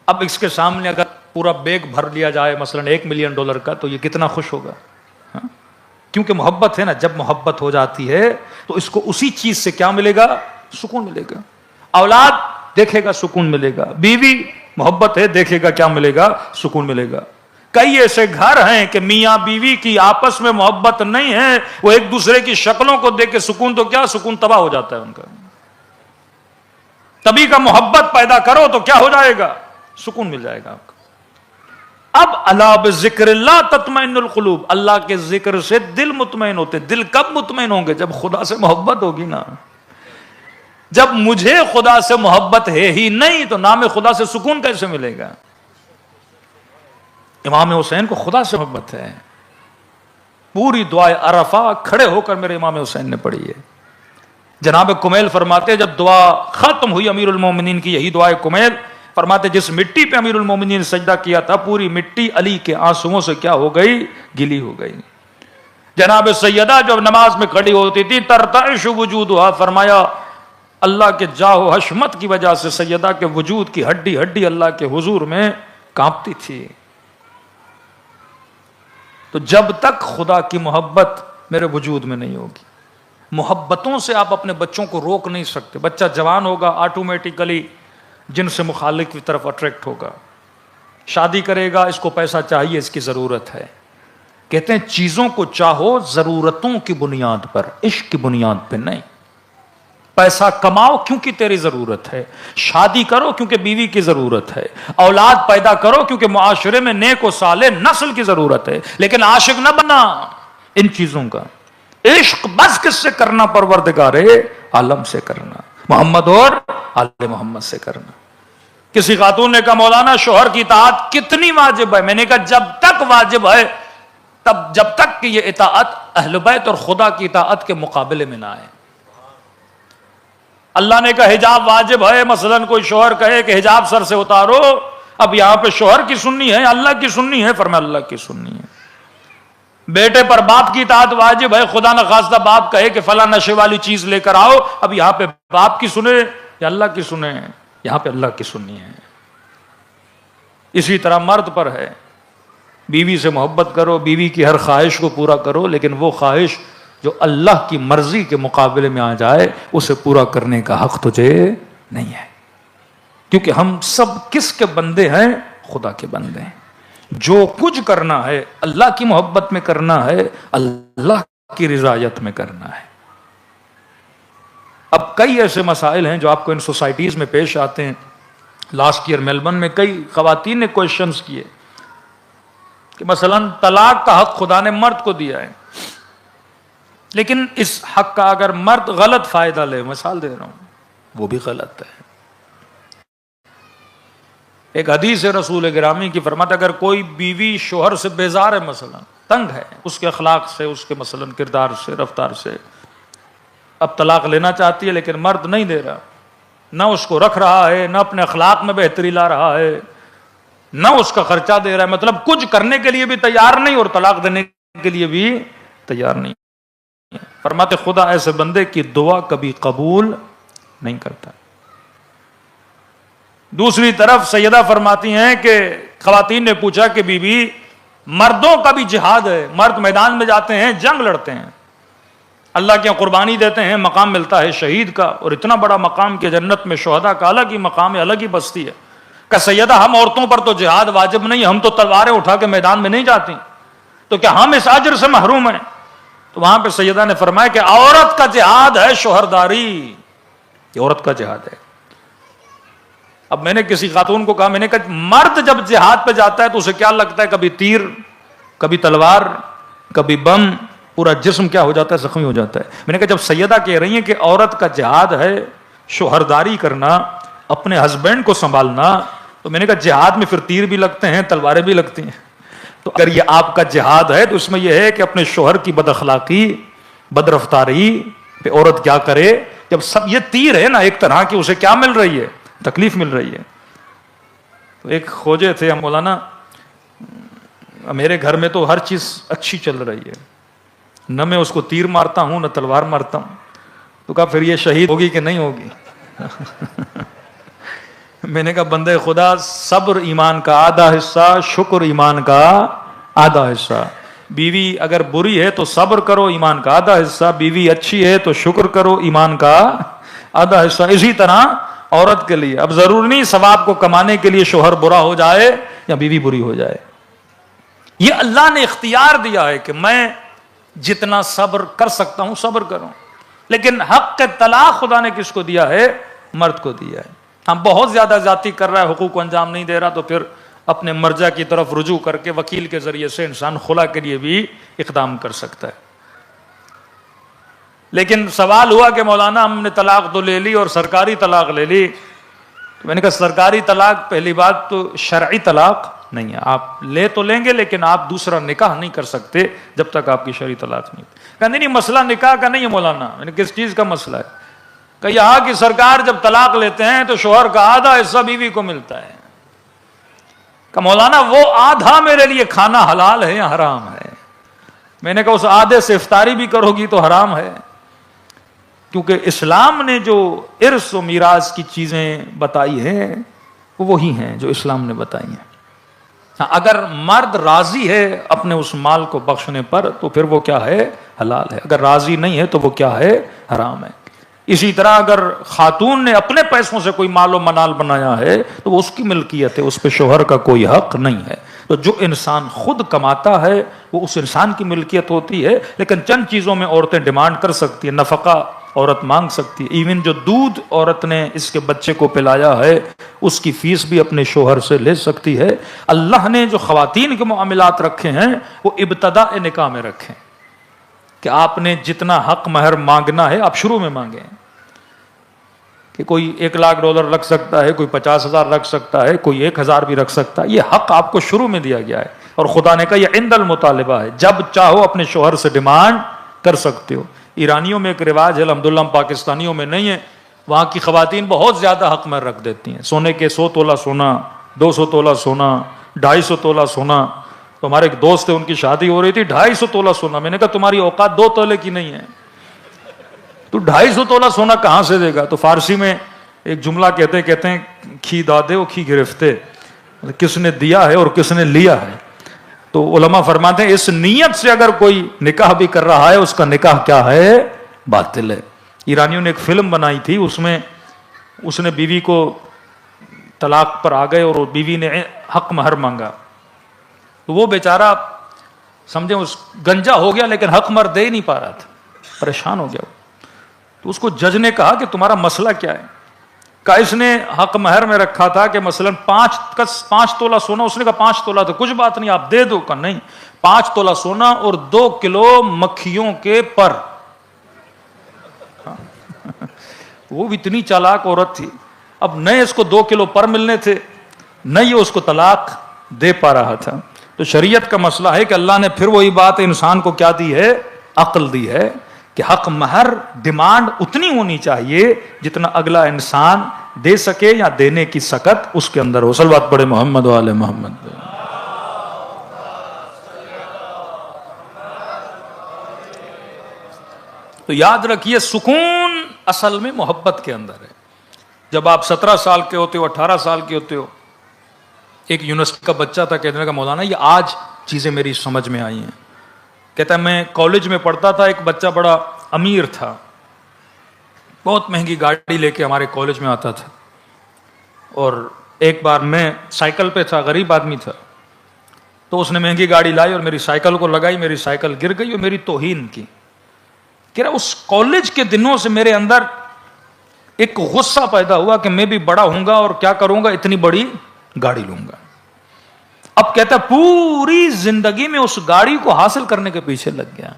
اب اس کے سامنے اگر پورا بیگ بھر لیا جائے مثلا $1 ملین کا تو یہ کتنا خوش ہوگا؟ کیونکہ محبت ہے نا، جب محبت ہو جاتی ہے تو اس کو اسی چیز سے کیا ملے گا؟ سکون ملے گا۔ اولاد دیکھے گا سکون ملے گا، بیوی محبت ہے دیکھے گا کیا ملے گا؟ سکون ملے گا۔ کئی ایسے گھر ہیں کہ میاں بیوی کی آپس میں محبت نہیں ہے، وہ ایک دوسرے کی شکلوں کو دیکھ کے سکون تو کیا، سکون تباہ ہو جاتا ہے ان کا۔ تبھی کا محبت پیدا کرو تو کیا ہو جائے گا؟ سکون مل جائے گا آپ کو۔ اب الا بذکر اللہ تطمئن القلوب، اللہ کے ذکر سے دل مطمئن ہوتے۔ دل کب مطمئن ہوں گے؟ جب خدا سے محبت ہوگی نا۔ جب مجھے خدا سے محبت ہے ہی نہیں تو نام خدا سے سکون کیسے ملے گا؟ امام حسین کو خدا سے محبت ہے، پوری دعائے عرفہ کھڑے ہو کر میرے امام حسین نے پڑھی ہے۔ جناب کمیل فرماتے جب دعا ختم ہوئی امیر المومنین کی، یہی دعائے کمیل، فرماتے جس مٹی پہ امیر المومنین نے سجدہ کیا تھا پوری مٹی علی کے آنسوؤں سے کیا ہو گئی؟ گلی ہو گئی۔ جناب سیدہ جب نماز میں کھڑی ہوتی تھی ترتعش وجودها، فرمایا اللہ کے جاہ و حشمت کی وجہ سے سیدہ کے وجود کی ہڈی ہڈی اللہ کے حضور میں کانپتی تھی۔ تو جب تک خدا کی محبت میرے وجود میں نہیں ہوگی، محبتوں سے آپ اپنے بچوں کو روک نہیں سکتے۔ بچہ جوان ہوگا آٹومیٹیکلی جن سے مخالف کی طرف اٹریکٹ ہوگا، شادی کرے گا، اس کو پیسہ چاہیے، اس کی ضرورت ہے۔ کہتے ہیں چیزوں کو چاہو ضرورتوں کی بنیاد پر، عشق کی بنیاد پہ نہیں۔ پیسہ کماؤ کیونکہ تیری ضرورت ہے، شادی کرو کیونکہ بیوی کی ضرورت ہے، اولاد پیدا کرو کیونکہ معاشرے میں نیک و صالح نسل کی ضرورت ہے، لیکن عاشق نہ بنا ان چیزوں کا۔ عشق بس کس سے کرنا؟ پروردگار عالم سے کرنا، محمد اور آل محمد سے کرنا۔ کسی خاتون نے کہا مولانا شوہر کی اطاعت کتنی واجب ہے؟ میں نے کہا جب تک واجب ہے تب، جب تک کہ یہ اطاعت اہل بیت اور خدا کی اطاعت کے مقابلے میں نہ آئے۔ اللہ نے کہا حجاب واجب ہے، مثلا کوئی شوہر کہے کہ حجاب سر سے اتارو، اب یہاں پہ شوہر کی سننی ہے اللہ کی سننی ہے؟ فرمایا اللہ کی سننی ہے۔ بیٹے پر باپ کی اطاعت واجب ہے، خدا نہ خواستہ باپ کہے کہ فلاں نشے والی چیز لے کر آؤ، اب یہاں پہ باپ کی سنے یا اللہ کی سنے؟ یہاں پہ اللہ کی سننی ہے۔ اسی طرح مرد پر ہے، بیوی سے محبت کرو، بیوی کی ہر خواہش کو پورا کرو، لیکن وہ خواہش جو اللہ کی مرضی کے مقابلے میں آ جائے اسے پورا کرنے کا حق تجھے نہیں ہے، کیونکہ ہم سب کس کے بندے ہیں؟ خدا کے بندے ہیں۔ جو کچھ کرنا ہے اللہ کی محبت میں کرنا ہے، اللہ کی رضایت میں کرنا ہے۔ اب کئی ایسے مسائل ہیں جو آپ کو ان سوسائٹیز میں پیش آتے ہیں۔ لاسٹ ایئر میلبرن میں کئی خواتین نے کوشچنز کیے کہ مثلا طلاق کا حق خدا نے مرد کو دیا ہے، لیکن اس حق کا اگر مرد غلط فائدہ لے، مثال دے رہا ہوں، وہ بھی غلط ہے۔ ایک حدیث رسول گرامی کی فرماتا، اگر کوئی بیوی شوہر سے بیزار ہے، مثلا تنگ ہے اس کے اخلاق سے، اس کے مثلا کردار سے، رفتار سے، اب طلاق لینا چاہتی ہے لیکن مرد نہیں دے رہا، نہ اس کو رکھ رہا ہے، نہ اپنے اخلاق میں بہتری لا رہا ہے، نہ اس کا خرچہ دے رہا ہے، مطلب کچھ کرنے کے لیے بھی تیار نہیں اور طلاق دینے کے لیے بھی تیار نہیں۔ فرماتے خدا ایسے بندے کی دعا کبھی قبول نہیں کرتا۔ دوسری طرف سیدہ فرماتی ہیں کہ خواتین نے پوچھا کہ بی بی مردوں کا بھی جہاد ہے، مرد میدان میں جاتے ہیں، جنگ لڑتے ہیں، اللہ کی قربانی دیتے ہیں، مقام ملتا ہے شہید کا، اور اتنا بڑا مقام کہ جنت میں شہداء کا الگ ہی مقام ہے، الگ ہی بستی ہے۔ کہ سیدہ ہم عورتوں پر تو جہاد واجب نہیں، ہم تو تلواریں اٹھا کے میدان میں نہیں جاتی، تو کیا ہم اس اجر سے محروم ہیں؟ تو وہاں پہ سیدہ نے فرمایا کہ عورت کا جہاد ہے شوہرداری، یہ عورت کا جہاد ہے۔ اب میں نے کسی خاتون کو کہا، میں نے کہا مرد جب جہاد پہ جاتا ہے تو اسے کیا لگتا ہے؟ کبھی تیر، کبھی تلوار، کبھی بم، پورا جسم کیا ہو جاتا ہے؟ زخمی ہو جاتا ہے۔ میں نے کہا جب سیدہ کہہ رہی ہیں کہ عورت کا جہاد ہے شوہرداری کرنا، اپنے ہسبینڈ کو سنبھالنا، تو میں نے کہا جہاد میں پھر تیر بھی لگتے ہیں، تلواریں بھی لگتی ہیں، تو اگر یہ آپ کا جہاد ہے تو اس میں یہ ہے کہ اپنے شوہر کی بد اخلاقی، بد رفتاری پہ عورت کیا کرے؟ جب سب یہ تیر ہے نا ایک طرح کی، اسے کیا مل رہی ہے؟ تکلیف مل رہی ہے۔ تو ایک خوجے تھے مولانا، میرے گھر میں تو ہر چیز اچھی چل رہی ہے، نہ میں اس کو تیر مارتا ہوں نہ تلوار مارتا ہوں۔ تو کہا پھر یہ شہید ہوگی کہ نہیں ہوگی؟ میں نے کہا بندے خدا، صبر ایمان کا آدھا حصہ، شکر ایمان کا آدھا حصہ۔ بیوی اگر بری ہے تو صبر کرو، ایمان کا آدھا حصہ، بیوی اچھی ہے تو شکر کرو، ایمان کا آدھا حصہ۔ اسی طرح عورت کے لیے اب ضرور نہیں ثواب کو کمانے کے لیے شوہر برا ہو جائے یا بیوی بری ہو جائے، یہ اللہ نے اختیار دیا ہے کہ میں جتنا صبر کر سکتا ہوں صبر کروں، لیکن حق طلاق خدا نے کس کو دیا ہے؟ مرد کو دیا ہے۔ ہم بہت زیادہ زیادتی کر رہا ہے، حقوق کو انجام نہیں دے رہا، تو پھر اپنے مرجع کی طرف رجوع کر کے وکیل کے ذریعے سے انسان خلا کے لیے بھی اقدام کر سکتا ہے۔ لیکن سوال ہوا کہ مولانا ہم نے طلاق تو لے لی اور سرکاری طلاق لے لی، تو میں نے کہا سرکاری طلاق پہلی بات تو شرعی طلاق نہیں ہے، آپ لے تو لیں گے لیکن آپ دوسرا نکاح نہیں کر سکتے جب تک آپ کی شرعی طلاق نہیں۔ کہتے نہیں مسئلہ نکاح کا نہیں ہے مولانا۔ میں نے کس چیز کا مسئلہ ہے؟ کہ یہاں کی سرکار جب طلاق لیتے ہیں تو شوہر کا آدھا حصہ بیوی کو ملتا ہے۔ کہ مولانا وہ آدھا میرے لیے کھانا حلال ہے یا حرام ہے؟ میں نے کہا اس آدھے سے افطاری بھی کرو گی تو حرام ہے، کیونکہ اسلام نے جو ارث و میراث کی چیزیں بتائی ہیں وہ وہی ہیں جو اسلام نے بتائی ہیں۔ اگر مرد راضی ہے اپنے اس مال کو بخشنے پر تو پھر وہ کیا ہے؟ حلال ہے، اگر راضی نہیں ہے تو وہ کیا ہے؟ حرام ہے۔ اسی طرح اگر خاتون نے اپنے پیسوں سے کوئی مال و منال بنایا ہے تو وہ اس کی ملکیت ہے، اس پہ شوہر کا کوئی حق نہیں ہے۔ تو جو انسان خود کماتا ہے وہ اس انسان کی ملکیت ہوتی ہے، لیکن چند چیزوں میں عورتیں ڈیمانڈ کر سکتی ہیں، نفقہ عورت مانگ سکتی ہے، ایون جو دودھ عورت نے اس کے بچے کو پلایا ہے اس کی فیس بھی اپنے شوہر سے لے سکتی ہے۔ اللہ نے جو خواتین کے معاملات رکھے ہیں وہ ابتداء نکاح میں رکھیں کہ آپ نے جتنا حق مہر مانگنا ہے آپ شروع میں مانگیں، کہ کوئی $1,00,000 رکھ سکتا ہے، کوئی 50,000 رکھ سکتا ہے، کوئی 1,000 بھی رکھ سکتا ہے، یہ حق آپ کو شروع میں دیا گیا ہے، اور خدا نے کہا یہ عند المطالبہ ہے، جب چاہو اپنے شوہر سے ڈیمانڈ کر سکتے ہو۔ ایرانیوں میں ایک رواج ہے، الحمدللہ پاکستانیوں میں نہیں ہے، وہاں کی خواتین بہت زیادہ حق مہر رکھ دیتی ہیں، سونے کے 100 تولہ سونا، 200 تولہ سونا، 250 تولہ سونا. تو ہمارے ایک دوست ہے، ان کی شادی ہو رہی تھی، 250 تولہ سونا. میں نے کہا تمہاری اوقات 2 تولے کی نہیں ہے، تو 250 تولہ سونا کہاں سے دے گا؟ تو فارسی میں ایک جملہ کہتے ہیں کھی دادے و کھی گرفتے، کس نے دیا ہے اور کس نے لیا ہے. تو علماء فرماتے ہیں اس نیت سے اگر کوئی نکاح بھی کر رہا ہے، اس کا نکاح کیا ہے؟ باطل ہے. ایرانیوں نے ایک فلم بنائی تھی، اس میں اس نے بیوی کو طلاق پر آ گئے اور بیوی نے حق مہر مانگا، تو وہ بیچارہ سمجھے اس گنجا ہو گیا لیکن حق مہر دے ہی نہیں پا رہا تھا، پریشان ہو گیا. تو اس کو جج نے کہا کہ تمہارا مسئلہ کیا ہے؟ کہا اس نے حق مہر میں رکھا تھا کہ مثلا 5 تولہ سونا، اس نے کہا 5 تولہ تو کچھ بات نہیں آپ دے دو. کہا نہیں، 5 تولہ سونا اور 2 کلو مکھیوں کے پر. وہ بھی اتنی چالاک عورت تھی، اب نئے اس کو 2 کلو پر ملنے تھے، نہ یہ اس کو طلاق دے پا رہا تھا. تو شریعت کا مسئلہ ہے کہ اللہ نے پھر وہی بات انسان کو کیا دی ہے؟ عقل دی ہے کہ حق مہر ڈیمانڈ اتنی ہونی چاہیے جتنا اگلا انسان دے سکے یا دینے کی سکت اس کے اندر ہو. صلوات پڑھے محمد و آل محمد. تو یاد رکھیے سکون اصل میں محبت کے اندر ہے. جب آپ 17 سال کے ہوتے ہو، 18 سال کے ہوتے ہو، ایک یونیورسٹی کا بچہ تھا، کہنے لگا مولانا یہ آج چیزیں میری سمجھ میں آئی ہیں. کہتا ہے میں کالج میں پڑھتا تھا، ایک بچہ بڑا امیر تھا، بہت مہنگی گاڑی لے کے ہمارے کالج میں آتا تھا. اور ایک بار میں سائیکل پہ تھا، غریب آدمی تھا، تو اس نے مہنگی گاڑی لائی اور میری سائیکل کو لگائی، میری سائیکل گر گئی اور میری توہین کی. کہہ رہا اس کالج کے دنوں سے میرے اندر ایک غصہ پیدا ہوا کہ میں بھی بڑا ہوں گا اور کیا کروں گا، اتنی بڑی گاڑی لوں گا. اب کہتا ہے پوری زندگی میں اس گاڑی کو حاصل کرنے کے پیچھے لگ گیا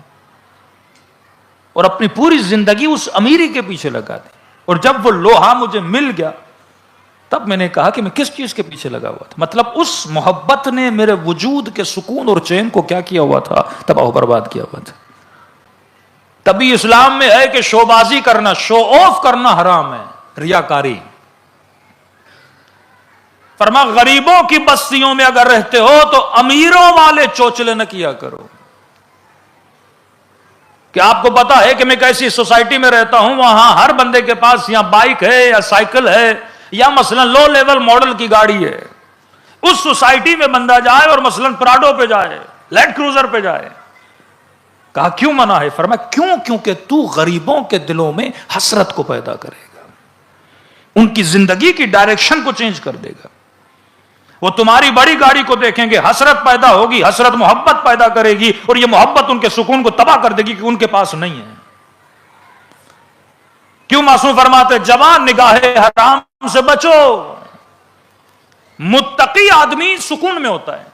اور اپنی پوری زندگی اس امیری کے پیچھے لگا دی. اور جب وہ لوہا مجھے مل گیا تب میں نے کہا کہ میں کس چیز کے پیچھے لگا ہوا تھا. مطلب اس محبت نے میرے وجود کے سکون اور چین کو کیا کیا ہوا تھا؟ تباہ و برباد کیا ہوا تھا. تبھی اسلام میں ہے کہ شو بازی کرنا، شو آف کرنا حرام ہے، ریاکاری. فرما غریبوں کی بستیوں میں اگر رہتے ہو تو امیروں والے چوچلے نہ کیا کرو. کہ آپ کو پتا ہے کہ میں کیسی سوسائٹی میں رہتا ہوں، وہاں ہر بندے کے پاس یا بائک ہے یا سائیکل ہے یا مثلا لو لیول ماڈل کی گاڑی ہے. اس سوسائٹی میں بندہ جائے اور مثلا پراڈو پہ جائے، لینڈ کروزر پہ جائے. کہا کیوں منع ہے؟ فرمایا کیوں؟ کیونکہ تو غریبوں کے دلوں میں حسرت کو پیدا کرے گا، ان کی زندگی کی ڈائریکشن کو چینج کر دے گا. وہ تمہاری بڑی گاڑی کو دیکھیں گے، حسرت پیدا ہوگی، حسرت محبت پیدا کرے گی اور یہ محبت ان کے سکون کو تباہ کر دے گی کہ ان کے پاس نہیں ہے. کیوں معصوم فرماتے جوان نگاہ حرام سے بچو. متقی آدمی سکون میں ہوتا ہے.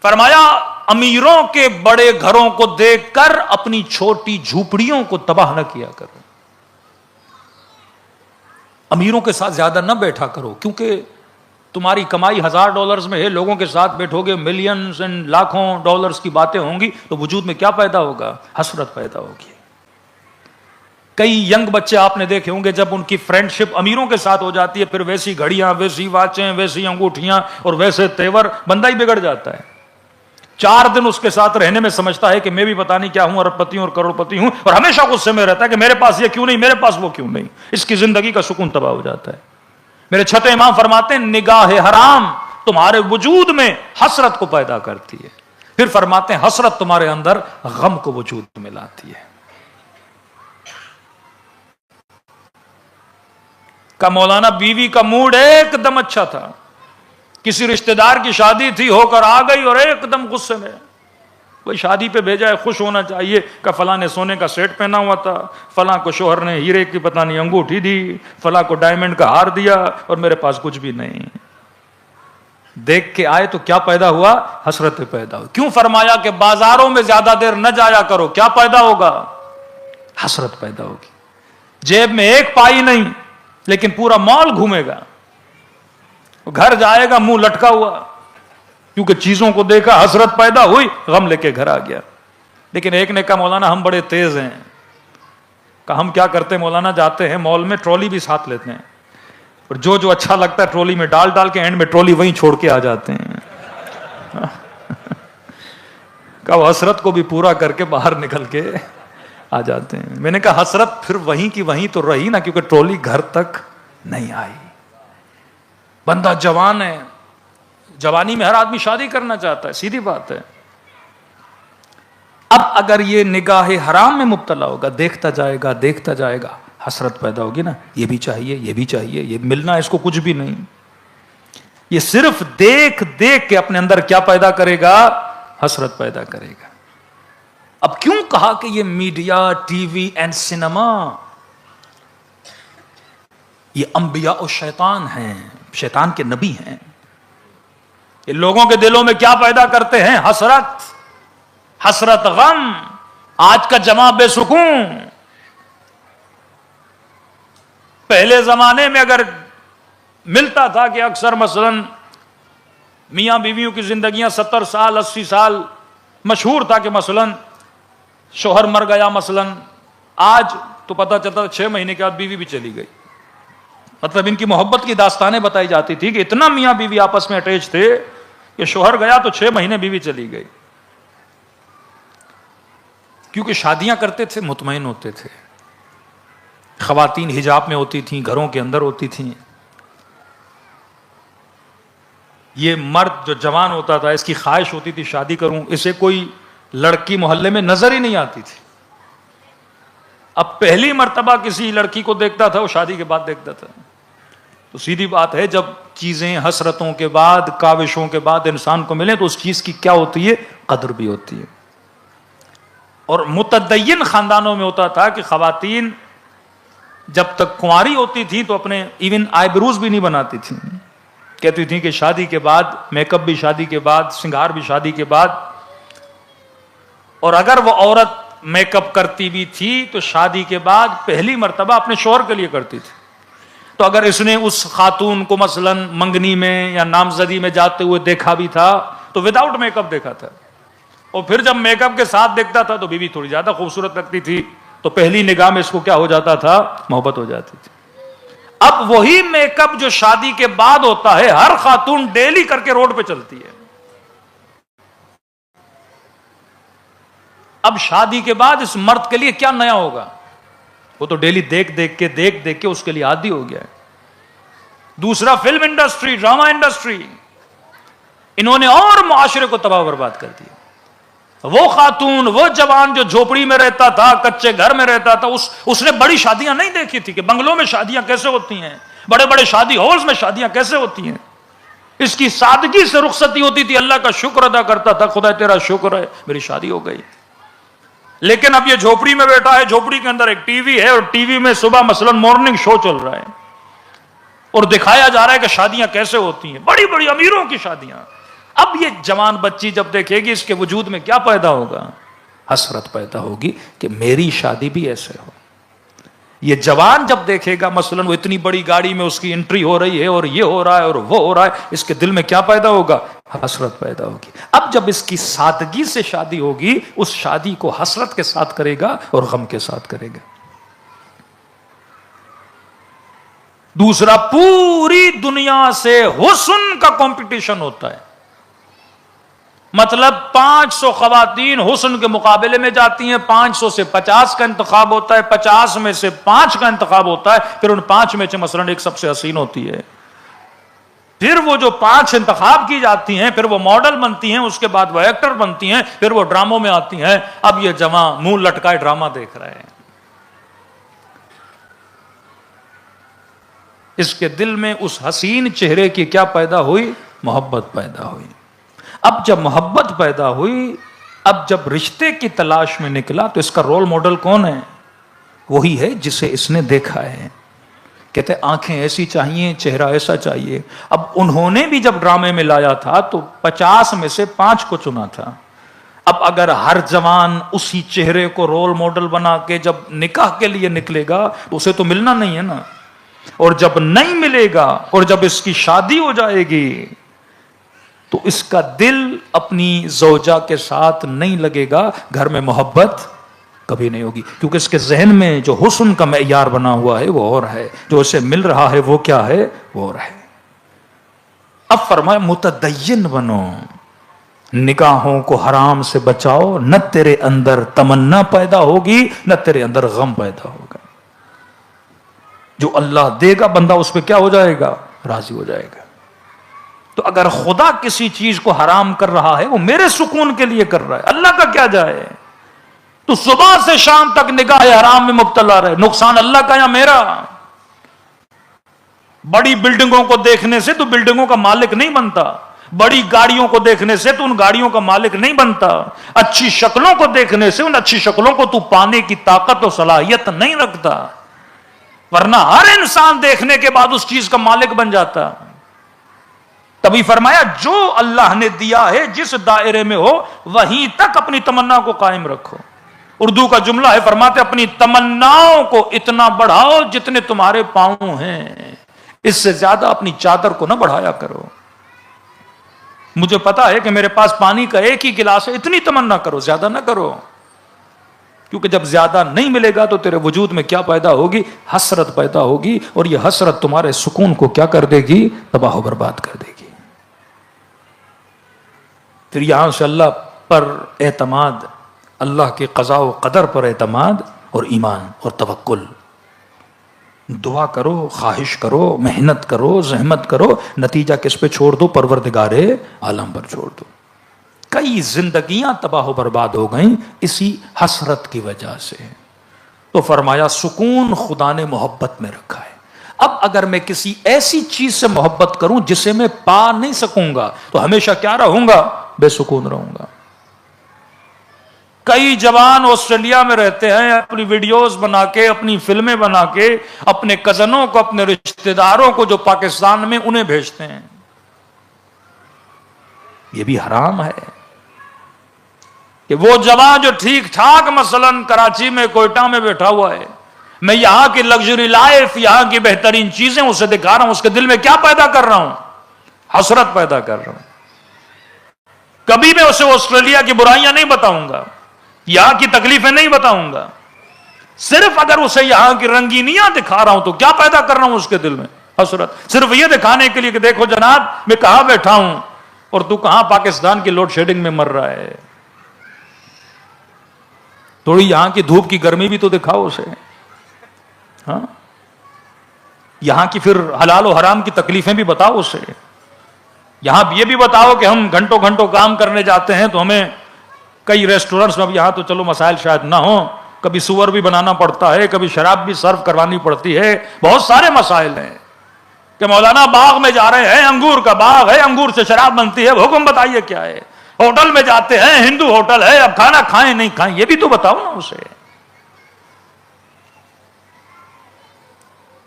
فرمایا امیروں کے بڑے گھروں کو دیکھ کر اپنی چھوٹی جھوپڑیوں کو تباہ نہ کیا کرو. امیروں کے ساتھ زیادہ نہ بیٹھا کرو، کیونکہ تمہاری کمائی $1000 میں ہے، لوگوں کے ساتھ بیٹھو گے ملینز اینڈ لاکھوں ڈالرز کی باتیں ہوں گی تو وجود میں کیا پیدا ہوگا؟ حسرت پیدا ہوگی. کئی ینگ بچے آپ نے دیکھے ہوں گے جب ان کی فرینڈ شپ امیروں کے ساتھ ہو جاتی ہے، پھر ویسی گھڑیاں، ویسی واچیں، ویسی انگوٹھیاں اور ویسے تیور، بندہ ہی بگڑ جاتا ہے. 4 دن اس کے ساتھ رہنے میں سمجھتا ہے کہ میں بھی پتا نہیں کیا ہوں، ارب پتی ہوں اور کروڑ پتی ہوں، اور ہمیشہ غصے میں رہتا ہے کہ میرے پاس یہ کیوں نہیں، میرے پاس وہ کیوں نہیں. اس کی زندگی کا سکون تباہ ہو جاتا ہے. میرے چھٹے امام فرماتے ہیں نگاہ حرام تمہارے وجود میں حسرت کو پیدا کرتی ہے. پھر فرماتے ہیں حسرت تمہارے اندر غم کو وجود میں لاتی ہے. کا مولانا بیوی کا موڈ ایک دم اچھا تھا، کسی رشتہ دار کی شادی تھی، ہو کر آ گئی اور ایک دم غصے میں. کوئی شادی پہ بھیجا ہے، خوش ہونا چاہیے کہ فلاں نے سونے کا سیٹ پہنا ہوا تھا، فلاں کو شوہر نے ہیرے کی پتہ نہیں انگوٹھی دی، فلاں کو ڈائمنڈ کا ہار دیا اور میرے پاس کچھ بھی نہیں. دیکھ کے آئے تو کیا پیدا ہوا؟ حسرت پیدا ہوئی. کیوں فرمایا کہ بازاروں میں زیادہ دیر نہ جایا کرو؟ کیا پیدا ہوگا؟ حسرت پیدا ہوگی. جیب میں 1 پائی نہیں لیکن پورا مال گھومے گا، گھر جائے گا منہ لٹکا ہوا، کیونکہ چیزوں کو دیکھا، حسرت پیدا ہوئی، غم لے کے گھر آ گیا. لیکن ایک نے کہا مولانا ہم بڑے تیز ہیں، کہ ہم کیا کرتے ہیں مولانا، جاتے ہیں مال میں ٹرالی بھی ساتھ لیتے ہیں اور جو اچھا لگتا ہے ٹرالی میں ڈال کے اینڈ میں ٹرالی وہیں چھوڑ کے آ جاتے ہیں. کہ وہ حسرت کو بھی پورا کر کے باہر نکل کے آ جاتے ہیں. میں نے کہا حسرت پھر وہیں کی وہیں تو رہی نا، کیونکہ ٹرالی گھر تک نہیں آئی. بندہ جوان ہے، جوانی میں ہر آدمی شادی کرنا چاہتا ہے، سیدھی بات ہے. اب اگر یہ نگاہ حرام میں مبتلا ہوگا، دیکھتا جائے گا حسرت پیدا ہوگی نا، یہ بھی چاہیے، یہ بھی چاہیے، یہ ملنا اس کو کچھ بھی نہیں. یہ صرف دیکھ کے اپنے اندر کیا پیدا کرے گا؟ حسرت پیدا کرے گا. اب کیوں کہا کہ یہ media, T V and cinema یہ انبیاء و شیطان ہیں، شیطان کے نبی ہیں. یہ لوگوں کے دلوں میں کیا پیدا کرتے ہیں؟ حسرت، غم. آج کا جمع بے سکون. پہلے زمانے میں اگر ملتا تھا کہ اکثر مثلا میاں بیویوں کی زندگیاں 70 سال 80 سال، مشہور تھا کہ مثلا شوہر مر گیا مثلا، آج تو پتہ چلتا 6 مہینے کے بعد بیوی بھی چلی گئی. مطلب ان کی محبت کی داستانیں بتائی جاتی تھی کہ اتنا میاں بیوی آپس میں اٹیچ تھے کہ شوہر گیا تو 6 مہینے بیوی چلی گئی. کیونکہ شادیاں کرتے تھے، مطمئن ہوتے تھے. خواتین حجاب میں ہوتی تھیں، گھروں کے اندر ہوتی تھیں. یہ مرد جو جوان ہوتا تھا، اس کی خواہش ہوتی تھی شادی کروں، اسے کوئی لڑکی محلے میں نظر ہی نہیں آتی تھی. اب پہلی مرتبہ کسی لڑکی کو دیکھتا تھا وہ شادی کے بعد دیکھتا تھا. تو سیدھی بات ہے، جب چیزیں حسرتوں کے بعد، کاوشوں کے بعد انسان کو ملیں تو اس چیز کی کیا ہوتی ہے؟ قدر بھی ہوتی ہے. اور متدین خاندانوں میں ہوتا تھا کہ خواتین جب تک کنواری ہوتی تھی تو اپنے ایون آئی بروز بھی نہیں بناتی تھیں. کہتی تھیں کہ شادی کے بعد میک اپ بھی شادی کے بعد، سنگار بھی شادی کے بعد. اور اگر وہ عورت میک اپ کرتی بھی تھی تو شادی کے بعد پہلی مرتبہ اپنے شوہر کے لیے کرتی تھی. تو اگر اس نے اس خاتون کو مثلا منگنی میں یا نامزدی میں جاتے ہوئے دیکھا بھی تھا تو وداؤٹ میک اپ دیکھا تھا، اور پھر جب میک اپ کے ساتھ دیکھتا تھا تو بیوی تھوڑی زیادہ خوبصورت لگتی تھی، تو پہلی نگاہ میں اس کو کیا ہو جاتا تھا؟ محبت ہو جاتی تھی. اب وہی میک اپ جو شادی کے بعد ہوتا ہے، ہر خاتون ڈیلی کر کے روڈ پہ چلتی ہے. اب شادی کے بعد اس مرد کے لیے کیا نیا ہوگا؟ وہ تو ڈیلی دیکھ کے اس کے لیے عادی ہو گیا ہے. دوسرا، فلم انڈسٹری، ڈرامہ انڈسٹری، انہوں نے اور معاشرے کو تباہ برباد کر دیا. وہ خاتون، وہ جوان جو جھوپڑی میں رہتا تھا، کچے گھر میں رہتا تھا، اس نے بڑی شادیاں نہیں دیکھی تھی کہ بنگلوں میں شادیاں کیسے ہوتی ہیں، بڑے بڑے شادی ہالز میں شادیاں کیسے ہوتی ہیں. اس کی سادگی سے رخصتی ہوتی تھی، اللہ کا شکر ادا کرتا تھا، خدا تیرا شکر ہے میری شادی ہو گئی. لیکن اب یہ جھوپڑی میں بیٹھا ہے، جھوپڑی کے اندر ایک ٹی وی ہے اور ٹی وی میں صبح مثلا مارننگ شو چل رہا ہے اور دکھایا جا رہا ہے کہ شادیاں کیسے ہوتی ہیں، بڑی بڑی امیروں کی شادیاں. اب یہ جوان بچی جب دیکھے گی، اس کے وجود میں کیا پیدا ہوگا؟ حسرت پیدا ہوگی کہ میری شادی بھی ایسے ہو. یہ جوان جب دیکھے گا مثلا وہ اتنی بڑی گاڑی میں اس کی انٹری ہو رہی ہے اور یہ ہو رہا ہے اور وہ ہو رہا ہے، اس کے دل میں کیا پیدا ہوگا؟ حسرت پیدا ہوگی. اب جب اس کی سادگی سے شادی ہوگی، اس شادی کو حسرت کے ساتھ کرے گا اور غم کے ساتھ کرے گا. دوسرا، پوری دنیا سے حسن کا کمپٹیشن ہوتا ہے. مطلب 500 خواتین حسن کے مقابلے میں جاتی ہیں، 500 سے 50 کا انتخاب ہوتا ہے، 50 میں سے 5 کا انتخاب ہوتا ہے، پھر ان 5 میں سے مثلا ایک سب سے حسین ہوتی ہے. پھر وہ جو 5 انتخاب کی جاتی ہیں، پھر وہ ماڈل بنتی ہیں، اس کے بعد وہ ایکٹر بنتی ہیں، پھر وہ ڈراموں میں آتی ہیں. اب یہ جوان منہ لٹکائے ڈرامہ دیکھ رہے ہیں. اس کے دل میں اس حسین چہرے کی کیا پیدا ہوئی؟ محبت پیدا ہوئی. اب جب محبت پیدا ہوئی، اب جب رشتے کی تلاش میں نکلا تو اس کا رول ماڈل کون ہے؟ وہی ہے جسے اس نے دیکھا ہے. کہتے آنکھیں ایسی چاہیے، چہرہ ایسا چاہیے. اب انہوں نے بھی جب ڈرامے میں لایا تھا تو 50 میں سے 5 کو چنا تھا. اب اگر ہر جوان اسی چہرے کو رول ماڈل بنا کے جب نکاح کے لیے نکلے گا تو اسے تو ملنا نہیں ہے نا. اور جب نہیں ملے گا اور جب اس کی شادی ہو جائے گی تو اس کا دل اپنی زوجہ کے ساتھ نہیں لگے گا، گھر میں محبت کبھی نہیں ہوگی، کیونکہ اس کے ذہن میں جو حسن کا معیار بنا ہوا ہے وہ اور ہے، جو اسے مل رہا ہے وہ کیا ہے، وہ اور ہے۔ اب فرمایا متدین بنو، نگاہوں کو حرام سے بچاؤ، نہ تیرے اندر تمنا پیدا ہوگی نہ تیرے اندر غم پیدا ہوگا۔ جو اللہ دے گا بندہ اس پہ کیا ہو جائے گا، راضی ہو جائے گا۔ تو اگر خدا کسی چیز کو حرام کر رہا ہے وہ میرے سکون کے لیے کر رہا ہے، اللہ کا کیا جائے؟ تو صبح سے شام تک نگاہ حرام میں مبتلا رہے، نقصان اللہ کا یا میرا؟ بڑی بلڈنگوں کو دیکھنے سے تو بلڈنگوں کا مالک نہیں بنتا، بڑی گاڑیوں کو دیکھنے سے تو ان گاڑیوں کا مالک نہیں بنتا، اچھی شکلوں کو دیکھنے سے ان اچھی شکلوں کو تو پانے کی طاقت اور صلاحیت نہیں رکھتا، ورنہ ہر انسان دیکھنے کے بعد اس چیز کا مالک بن جاتا۔ تبھی فرمایا جو اللہ نے دیا ہے جس دائرے میں ہو وہیں تک اپنی تمنا کو قائم رکھو۔ اردو کا جملہ ہے، فرماتے اپنی تمناؤں کو اتنا بڑھاؤ جتنے تمہارے پاؤں ہیں، اس سے زیادہ اپنی چادر کو نہ بڑھایا کرو۔ مجھے پتا ہے کہ میرے پاس پانی کا ایک ہی گلاس ہے، اتنی تمنا کرو، زیادہ نہ کرو، کیونکہ جب زیادہ نہیں ملے گا تو تیرے وجود میں کیا پیدا ہوگی، حسرت پیدا ہوگی، اور یہ حسرت تمہارے سکون کو کیا کر دے گی، تباہ و برباد کر دے گی۔ پھر یہاں سے اللہ پر اعتماد، اللہ کے قضاء و قدر پر اعتماد اور ایمان اور توکل، دعا کرو، خواہش کرو، محنت کرو، زحمت کرو، نتیجہ کس پہ چھوڑ دو، پروردگار عالم پر چھوڑ دو۔ کئی زندگیاں تباہ و برباد ہو گئیں اسی حسرت کی وجہ سے۔ تو فرمایا سکون خدا نے محبت میں رکھا ہے۔ اب اگر میں کسی ایسی چیز سے محبت کروں جسے میں پا نہیں سکوں گا تو ہمیشہ کیا رہوں گا، بے سکون رہوں گا۔ کئی جوان آسٹریلیا میں رہتے ہیں، اپنی ویڈیوز بنا کے، اپنی فلمیں بنا کے اپنے کزنوں کو، اپنے رشتہ داروں کو جو پاکستان میں، انہیں بھیجتے ہیں۔ یہ بھی حرام ہے کہ وہ جوان جو ٹھیک ٹھاک مثلا کراچی میں، کوئٹہ میں بیٹھا ہوا ہے، میں یہاں کی لگژری لائف، یہاں کی بہترین چیزیں اسے دکھا رہا ہوں، اس کے دل میں کیا پیدا کر رہا ہوں، حسرت پیدا کر رہا ہوں۔ کبھی میں اسے آسٹریلیا کی برائیاں نہیں بتاؤں گا، یہاں کی تکلیفیں نہیں بتاؤں گا، صرف اگر اسے یہاں کی رنگینیاں دکھا رہا ہوں تو کیا پیدا کر رہا ہوں اس کے دل میں، حسرت، صرف یہ دکھانے کے لیے کہ دیکھو جناب میں کہاں بیٹھا ہوں اور تو کہاں پاکستان کی لوڈ شیڈنگ میں مر رہا ہے۔ تھوڑی یہاں کی دھوپ کی گرمی بھی تو دکھاؤ اسے، ہاں، یہاں کی پھر حلال و حرام کی تکلیفیں بھی بتاؤ اسے، یہاں یہ بھی بتاؤ کہ ہم گھنٹوں گھنٹوں کام کرنے جاتے ہیں تو ہمیں کئی ریسٹورنٹس میں، اب یہاں تو چلو مسائل شاید نہ ہوں، کبھی سور بھی بنانا پڑتا ہے، کبھی شراب بھی سرو کروانی پڑتی ہے، بہت سارے مسائل ہیں کہ مولانا باغ میں جا رہے ہیں، انگور کا باغ ہے، انگور سے شراب بنتی ہے، حکم بتائیے کیا ہے، ہوٹل میں جاتے ہیں، ہندو ہوٹل ہے، اب کھانا کھائیں نہیں کھائیں، یہ بھی تو بتاؤ نا اسے۔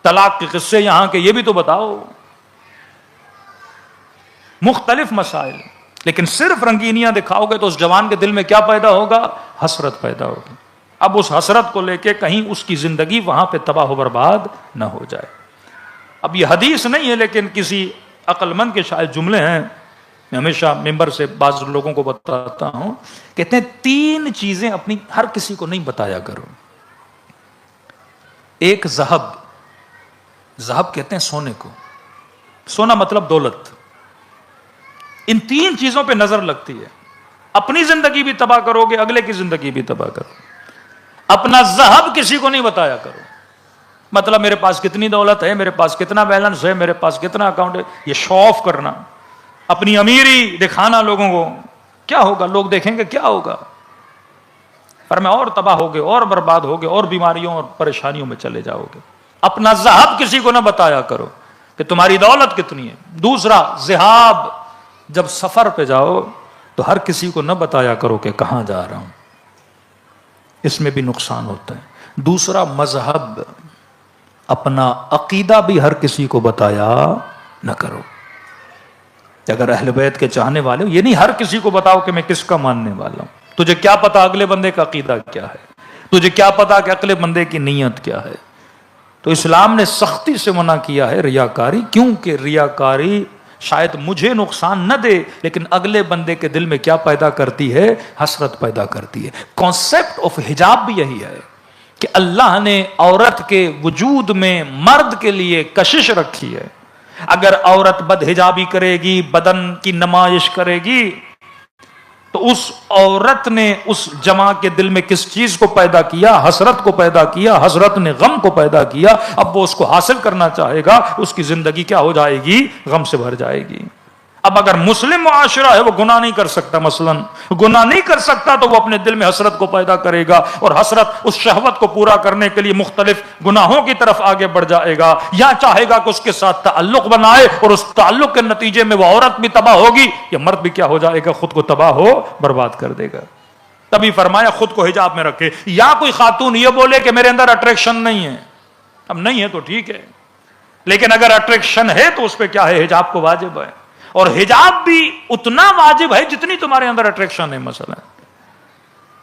طلاق کے قصے یہاں کے یہ بھی تو بتاؤ، مختلف مسائل، لیکن صرف رنگینیاں دکھاؤ گے تو اس جوان کے دل میں کیا پیدا ہوگا، حسرت پیدا ہوگی۔ اب اس حسرت کو لے کے کہیں اس کی زندگی وہاں پہ تباہ و برباد نہ ہو جائے۔ اب یہ حدیث نہیں ہے لیکن کسی عقل مند کے شاید جملے ہیں، میں ہمیشہ ممبر سے بعض لوگوں کو بتاتا ہوں، کہتے ہیں 3 چیزیں اپنی ہر کسی کو نہیں بتایا کرو۔ ایک ذہب کہتے ہیں سونے کو، سونا مطلب دولت، ان 3 چیزوں پہ نظر لگتی ہے، اپنی زندگی بھی تباہ کرو گے، اگلے کی زندگی بھی تباہ کرو۔ اپنا ذہب کسی کو نہیں بتایا کرو، مطلب میرے پاس کتنی دولت ہے، میرے پاس کتنا بیلنس ہے، میرے پاس کتنا اکاؤنٹ ہے، یہ شو آف کرنا، اپنی امیری دکھانا لوگوں کو، کیا ہوگا، لوگ دیکھیں گے کیا ہوگا، پر میں اور تباہ ہوگے، اور برباد ہوگے، اور بیماریوں اور پریشانیوں میں چلے جاؤ گے۔ اپنا ذہب کسی کو نہ بتایا کرو کہ تمہاری دولت کتنی ہے۔ دوسرا ذہاب، جب سفر پہ جاؤ تو ہر کسی کو نہ بتایا کرو کہ کہاں جا رہا ہوں، اس میں بھی نقصان ہوتا ہے۔ دوسرا مذہب، اپنا عقیدہ بھی ہر کسی کو بتایا نہ کرو۔ اگر اہل بیت کے چاہنے والے ہو، یہ نہیں ہر کسی کو بتاؤ کہ میں کس کا ماننے والا ہوں، تجھے کیا پتا اگلے بندے کا عقیدہ کیا ہے، تجھے کیا پتا کہ اگلے بندے کی نیت کیا ہے۔ تو اسلام نے سختی سے منع کیا ہے ریاکاری، کیونکہ ریاکاری شاید مجھے نقصان نہ دے لیکن اگلے بندے کے دل میں کیا پیدا کرتی ہے؟ حسرت پیدا کرتی ہے. کانسیپٹ آف حجاب بھی یہی ہے کہ اللہ نے عورت کے وجود میں مرد کے لیے کشش رکھی ہے. اگر عورت بد حجابی کرے گی، بدن کی نمائش کرے گی، تو اس عورت نے اس جماع کے دل میں کس چیز کو پیدا کیا؟ حسرت کو پیدا کیا. حسرت نے غم کو پیدا کیا. اب وہ اس کو حاصل کرنا چاہے گا، اس کی زندگی کیا ہو جائے گی؟ غم سے بھر جائے گی. اب اگر مسلم معاشرہ ہے وہ گناہ نہیں کر سکتا، مثلا گناہ نہیں کر سکتا تو وہ اپنے دل میں حسرت کو پیدا کرے گا، اور حسرت اس شہوت کو پورا کرنے کے لیے مختلف گناہوں کی طرف آگے بڑھ جائے گا، یا چاہے گا کہ اس کے ساتھ تعلق بنائے، اور اس تعلق کے نتیجے میں وہ عورت بھی تباہ ہوگی یا مرد بھی کیا ہو جائے گا؟ خود کو تباہ ہو برباد کر دے گا. تبھی فرمایا خود کو حجاب میں رکھے. یا کوئی خاتون یہ بولے کہ میرے اندر اٹریکشن نہیں ہے، اب نہیں ہے تو ٹھیک ہے، لیکن اگر اٹریکشن ہے تو اس پہ کیا ہے؟ حجاب کو واجب ہے. اور حجاب بھی اتنا واجب ہے جتنی تمہارے اندر اٹریکشن ہے. مثلا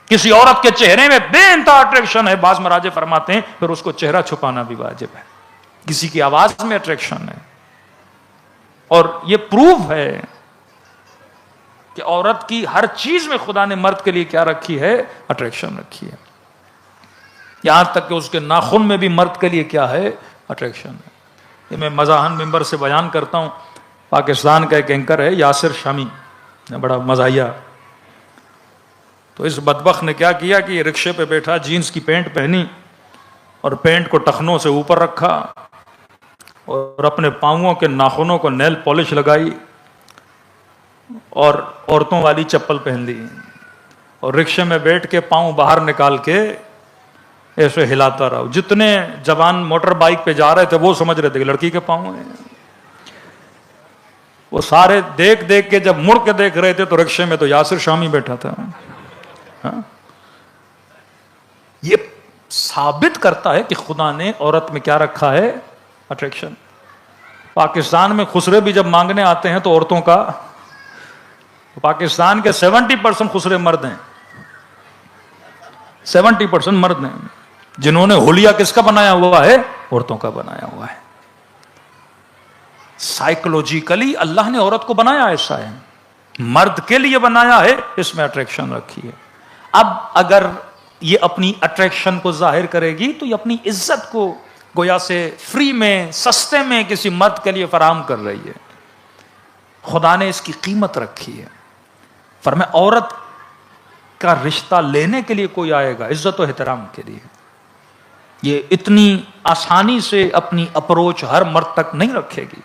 کسی عورت کے چہرے میں بے انتہا اٹریکشن ہے، بعض مراجع فرماتے ہیں پھر اس کو چہرہ چھپانا بھی واجب ہے. کسی کی آواز میں اٹریکشن ہے، اور یہ پروف ہے کہ عورت کی ہر چیز میں خدا نے مرد کے لیے کیا رکھی ہے؟ اٹریکشن رکھی ہے. یہاں تک کہ اس کے ناخن میں بھی مرد کے لیے کیا ہے؟ اٹریکشن ہے. یہ میں مزاحن ممبر سے بیان کرتا ہوں. پاکستان کا ایک اینکر ہے یاسر شامی، بڑا مزاحیہ. تو اس بدبخت نے کیا کیا کہ یہ رکشے پہ بیٹھا، جینز کی پینٹ پہنی اور پینٹ کو ٹخنوں سے اوپر رکھا اور اپنے پاؤں کے ناخنوں کو نیل پالش لگائی اور عورتوں والی چپل پہن لی، اور رکشے میں بیٹھ کے پاؤں باہر نکال کے ایسے ہلاتا رہا. جتنے جوان موٹر بائک پہ جا رہے تھے وہ سمجھ رہے تھے کہ لڑکی کے پاؤں ہیں. وہ سارے دیکھ دیکھ کے جب مڑ کے دیکھ رہے تھے تو رکشے میں تو یاسر شامی بیٹھا تھا. ہاں؟ یہ ثابت کرتا ہے کہ خدا نے عورت میں کیا رکھا ہے؟ اٹریکشن. پاکستان میں خسرے بھی جب مانگنے آتے ہیں تو عورتوں کا، پاکستان کے 70% خسرے مرد ہیں، 70% مرد ہیں. جنہوں نے حلیہ کس کا بنایا ہوا ہے؟ عورتوں کا بنایا ہوا ہے. سائیکولوجیکلی اللہ نے عورت کو بنایا ایسا ہے، مرد کے لیے بنایا ہے، اس میں اٹریکشن رکھی ہے. اب اگر یہ اپنی اٹریکشن کو ظاہر کرے گی تو یہ اپنی عزت کو گویا سے فری میں، سستے میں کسی مرد کے لیے فراہم کر رہی ہے. خدا نے اس کی قیمت رکھی ہے. فرمایا عورت کا رشتہ لینے کے لیے کوئی آئے گا عزت و احترام کے لیے، یہ اتنی آسانی سے اپنی اپروچ ہر مرد تک نہیں رکھے گی.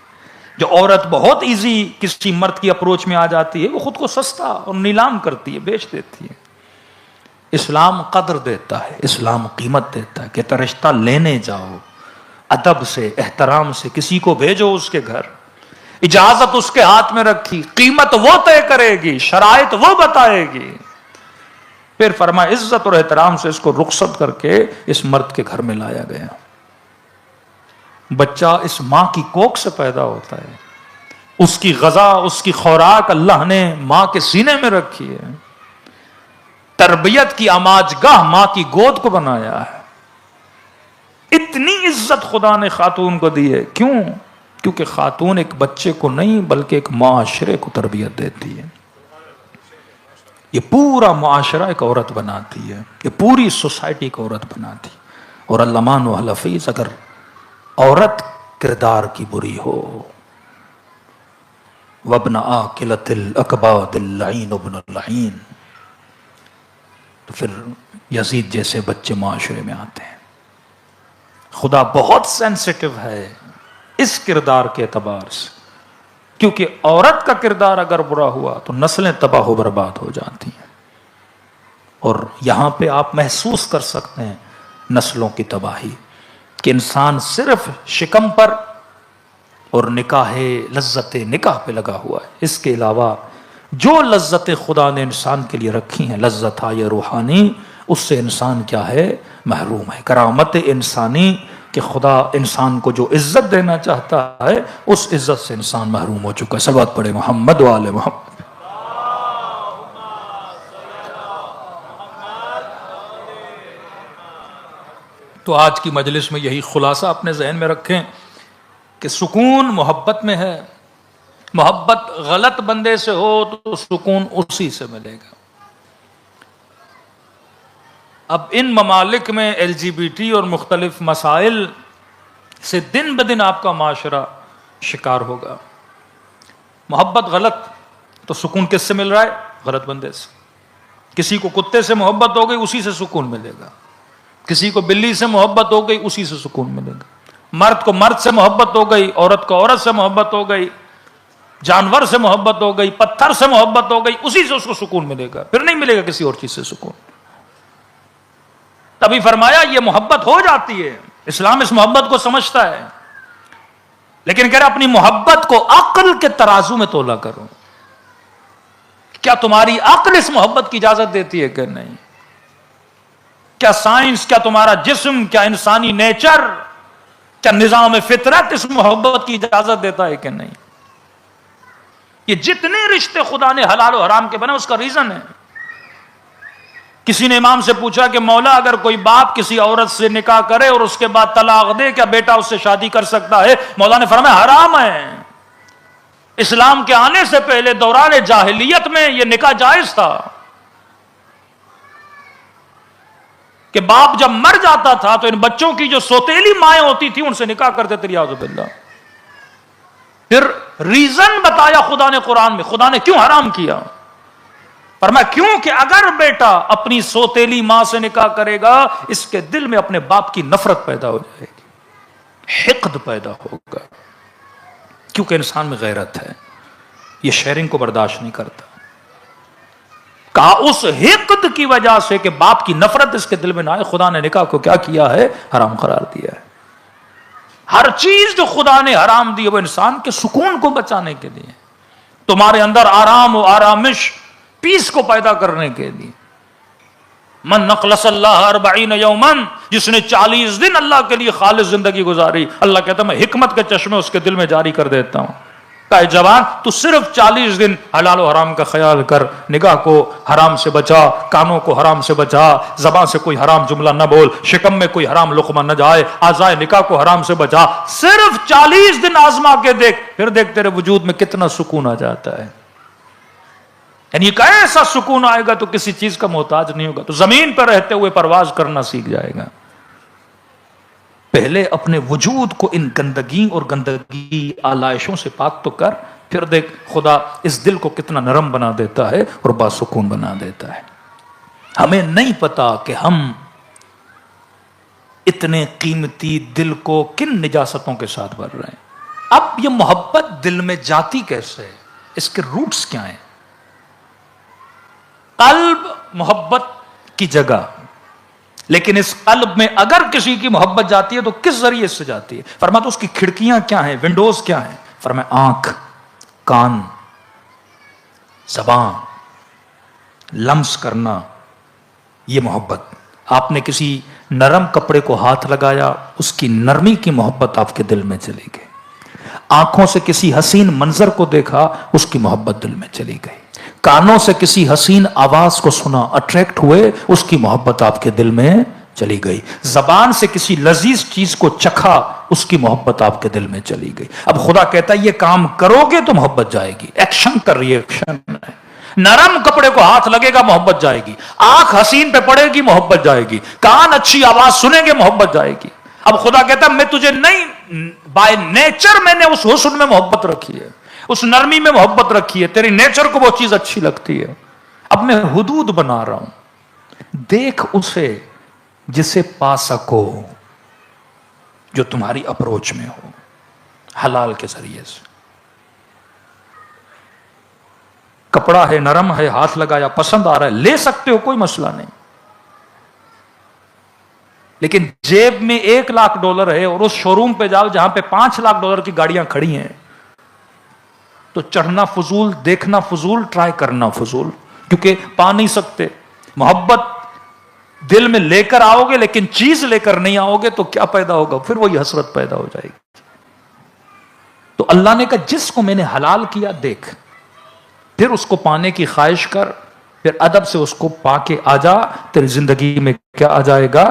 جو عورت بہت ایزی کسی مرد کی اپروچ میں آ جاتی ہے وہ خود کو سستا اور نیلام کرتی ہے، بیچ دیتی ہے. اسلام قدر دیتا ہے، اسلام قیمت دیتا ہے کہ رشتہ لینے جاؤ، ادب سے، احترام سے کسی کو بھیجو اس کے گھر، اجازت اس کے ہاتھ میں رکھی، قیمت وہ طے کرے گی، شرائط وہ بتائے گی. پھر فرمایا عزت اور احترام سے اس کو رخصت کر کے اس مرد کے گھر میں لایا گیا. بچہ اس ماں کی کوکھ سے پیدا ہوتا ہے، اس کی غذا، اس کی خوراک اللہ نے ماں کے سینے میں رکھی ہے. تربیت کی آماج گاہ ماں کی گود کو بنایا ہے. اتنی عزت خدا نے خاتون کو دی ہے. کیوں؟ کیونکہ خاتون ایک بچے کو نہیں بلکہ ایک معاشرے کو تربیت دیتی ہے. یہ پورا معاشرہ ایک عورت بناتی ہے، یہ پوری سوسائٹی ایک عورت بناتی. اور علمان و حلفیظ اگر عورت کردار کی بری ہو، وابن آکلۃ الاکباد اللعین ابن اللعین، تو پھر یزید جیسے بچے معاشرے میں آتے ہیں. خدا بہت سینسٹیو ہے اس کردار کے اعتبار سے، کیونکہ عورت کا کردار اگر برا ہوا تو نسلیں تباہ و برباد ہو جاتی ہیں. اور یہاں پہ آپ محسوس کر سکتے ہیں نسلوں کی تباہی، کہ انسان صرف شکم پر اور نکاح لذت نکاح پہ لگا ہوا ہے. اس کے علاوہ جو لذت خدا نے انسان کے لیے رکھی ہیں، لذت یہ روحانی، اس سے انسان کیا ہے؟ محروم ہے. کرامت انسانی کہ خدا انسان کو جو عزت دینا چاہتا ہے اس عزت سے انسان محروم ہو چکا ہے. صلوات پڑھے محمد و آل محمد. تو آج کی مجلس میں یہی خلاصہ اپنے ذہن میں رکھیں کہ سکون محبت میں ہے، محبت غلط بندے سے ہو تو سکون اسی سے ملے گا. اب ان ممالک میں LGBT اور مختلف مسائل سے دن بدن آپ کا معاشرہ شکار ہوگا. محبت غلط تو سکون کس سے مل رہا ہے؟ غلط بندے سے. کسی کو کتے سے محبت ہو گئی اسی سے سکون ملے گا. کسی کو بلی سے محبت ہو گئی اسی سے سکون ملے گا. مرد کو مرد سے محبت ہو گئی، عورت کو عورت سے محبت ہو گئی، جانور سے محبت ہو گئی، پتھر سے محبت ہو گئی، اسی سے اس کو سکون ملے گا. پھر نہیں ملے گا کسی اور چیز سے سکون. تبھی فرمایا یہ محبت ہو جاتی ہے. اسلام اس محبت کو سمجھتا ہے، لیکن کہہ رہا اپنی محبت کو عقل کے ترازو میں تولا کرو. کیا تمہاری عقل اس محبت کی اجازت دیتی ہے کہ نہیں؟ کیا سائنس، کیا تمہارا جسم، کیا انسانی نیچر، کیا نظام فطرت اس محبت کی اجازت دیتا ہے کہ نہیں؟ یہ جتنے رشتے خدا نے حلال و حرام کے بنے اس کا ریزن ہے. کسی نے امام سے پوچھا کہ مولا اگر کوئی باپ کسی عورت سے نکاح کرے اور اس کے بعد طلاق دے کیا بیٹا اس سے شادی کر سکتا ہے؟ مولا نے فرمایا حرام ہے. اسلام کے آنے سے پہلے دوران جاہلیت میں یہ نکاح جائز تھا کہ باپ جب مر جاتا تھا تو ان بچوں کی جو سوتیلی مائیں ہوتی تھی ان سے نکاح کرتے تھے. اعوذ باللہ. پھر ریزن بتایا خدا نے قرآن میں، خدا نے کیوں حرام کیا. فرمایا کیوں کہ اگر بیٹا اپنی سوتیلی ماں سے نکاح کرے گا اس کے دل میں اپنے باپ کی نفرت پیدا ہو جائے گی، حقد پیدا ہوگا، کیونکہ انسان میں غیرت ہے، یہ شیئرنگ کو برداشت نہیں کرتا. کہا اس حقد کی وجہ سے کہ باپ کی نفرت اس کے دل میں نہ آئے خدا نے نکاح کو کیا کیا ہے؟ حرام قرار دیا ہے. ہر چیز جو خدا نے حرام دی وہ انسان کے سکون کو بچانے کے لیے، تمہارے اندر آرام و آرامش، پیس کو پیدا کرنے کے لیے. من نخلص اللہ 40 یومن، جس نے 40 دن اللہ کے لیے خالص زندگی گزاری، اللہ کہتا ہے میں حکمت کے چشمے اس کے دل میں جاری کر دیتا ہوں. کہا جوان تو صرف 40 دن حلال و حرام کا خیال کر، نگاہ کو حرام سے بچا، کانوں کو حرام سے بچا، زبان سے کوئی حرام جملہ نہ بول، شکم میں کوئی حرام لقمہ نہ جائے، اعضائے نکاح کو حرام سے بچا. صرف 40 دن آزما کے دیکھ، پھر دیکھ تیرے وجود میں کتنا سکون آ جاتا ہے. یعنی ایک ایسا سکون آئے گا تو کسی چیز کا محتاج نہیں ہوگا. تو زمین پر رہتے ہوئے پرواز کرنا سیکھ جائے گا. پہلے اپنے وجود کو ان گندگی اور گندگی آلائشوں سے پاک تو کر، پھر دیکھ خدا اس دل کو کتنا نرم بنا دیتا ہے اور باسکون بنا دیتا ہے. ہمیں نہیں پتا کہ ہم اتنے قیمتی دل کو کن نجاستوں کے ساتھ بھر رہے ہیں. اب یہ محبت دل میں جاتی کیسے ہے؟ اس کے روٹس کیا ہیں؟ قلب محبت کی جگہ، لیکن اس قلب میں اگر کسی کی محبت جاتی ہے تو کس ذریعے سے جاتی ہے؟ فرمایا تو اس کی کھڑکیاں کیا ہیں، ونڈوز کیا ہیں؟ فرمایا آنکھ، کان، زبان، لمس کرنا، یہ محبت. آپ نے کسی نرم کپڑے کو ہاتھ لگایا، اس کی نرمی کی محبت آپ کے دل میں چلی گئی. آنکھوں سے کسی حسین منظر کو دیکھا، اس کی محبت دل میں چلی گئی. کانوں سے کسی حسین آواز کو سنا، اٹریکٹ ہوئے، اس کی محبت آپ کے دل میں چلی گئی. زبان سے کسی لذیذ چیز کو چکھا، اس کی محبت آپ کے دل میں چلی گئی. اب خدا کہتا ہے یہ کام کرو گے تو محبت جائے گی. ایکشن کر رہی ہے، ایکشن ہے. نرم کپڑے کو ہاتھ لگے گا محبت جائے گی، آنکھ حسین پہ پڑے گی محبت جائے گی، کان اچھی آواز سنیں گے محبت جائے گی. اب خدا کہتا ہے میں تجھے نہیں، بائی نیچر میں نے اس حسن میں محبت رکھی ہے، اس نرمی میں محبت رکھی ہے، تیری نیچر کو وہ چیز اچھی لگتی ہے. اب میں حدود بنا رہا ہوں، دیکھ اسے جسے پا سکو جو تمہاری اپروچ میں ہو، حلال کے ذریعے سے. کپڑا ہے، نرم ہے، ہاتھ لگایا، پسند آ رہا ہے، لے سکتے ہو، کوئی مسئلہ نہیں. لیکن جیب میں $1,00,000 ہے اور اس شو روم پہ جاؤ جہاں پہ $5,00,000 کی گاڑیاں کھڑی ہیں، تو چڑھنا فضول، دیکھنا فضول، ٹرائی کرنا فضول، کیونکہ پا نہیں سکتے. محبت دل میں لے کر آؤ گے لیکن چیز لے کر نہیں آؤ گے تو کیا پیدا ہوگا؟ پھر وہی حسرت پیدا ہو جائے گی. تو اللہ نے کہا جس کو میں نے حلال کیا دیکھ، پھر اس کو پانے کی خواہش کر، پھر ادب سے اس کو پا کے آ جا، تیری زندگی میں کیا آ جائے گا؟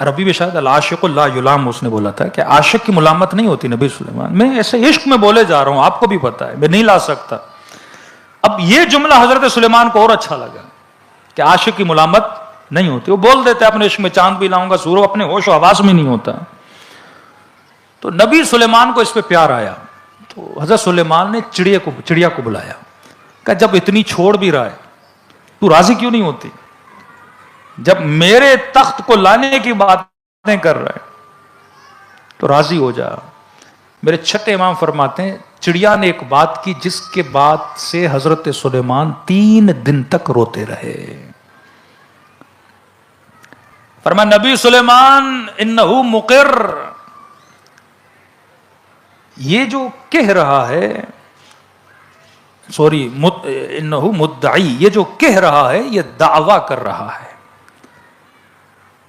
عربی میں شاید العاشق لا یلام اس نے بولا تھا کہ عاشق کی ملامت نہیں ہوتی نبی سلیمان. میں ایسے عشق میں بولے جا رہا ہوں, آپ کو بھی پتا ہے, میں نہیں لا سکتا. اب یہ جملہ حضرت سلیمان کو اور اچھا لگا کہ عاشق کی ملامت نہیں ہوتی. وہ بول دیتے اپنے عشق میں چاند بھی لاؤں گا, سورج اپنے ہوش و حواس میں نہیں ہوتا. تو نبی سلیمان کو اس پہ پیار آیا تو حضرت سلیمان نے چڑیا کو بلایا, کہ جب اتنی چھوڑ بھی رہا ہے تو راضی کیوں نہیں ہوتی؟ جب میرے تخت کو لانے کی باتیں کر رہا ہے تو راضی ہو جا. میرے چھٹے امام فرماتے ہیں چڑیا نے ایک بات کی جس کے بعد سے حضرت سلیمان 3 دن تک روتے رہے. فرمایا نبی سلیمان انہو مقر, یہ جو کہہ رہا ہے, انہو مدعی, یہ جو کہہ رہا ہے یہ دعویٰ کر رہا ہے.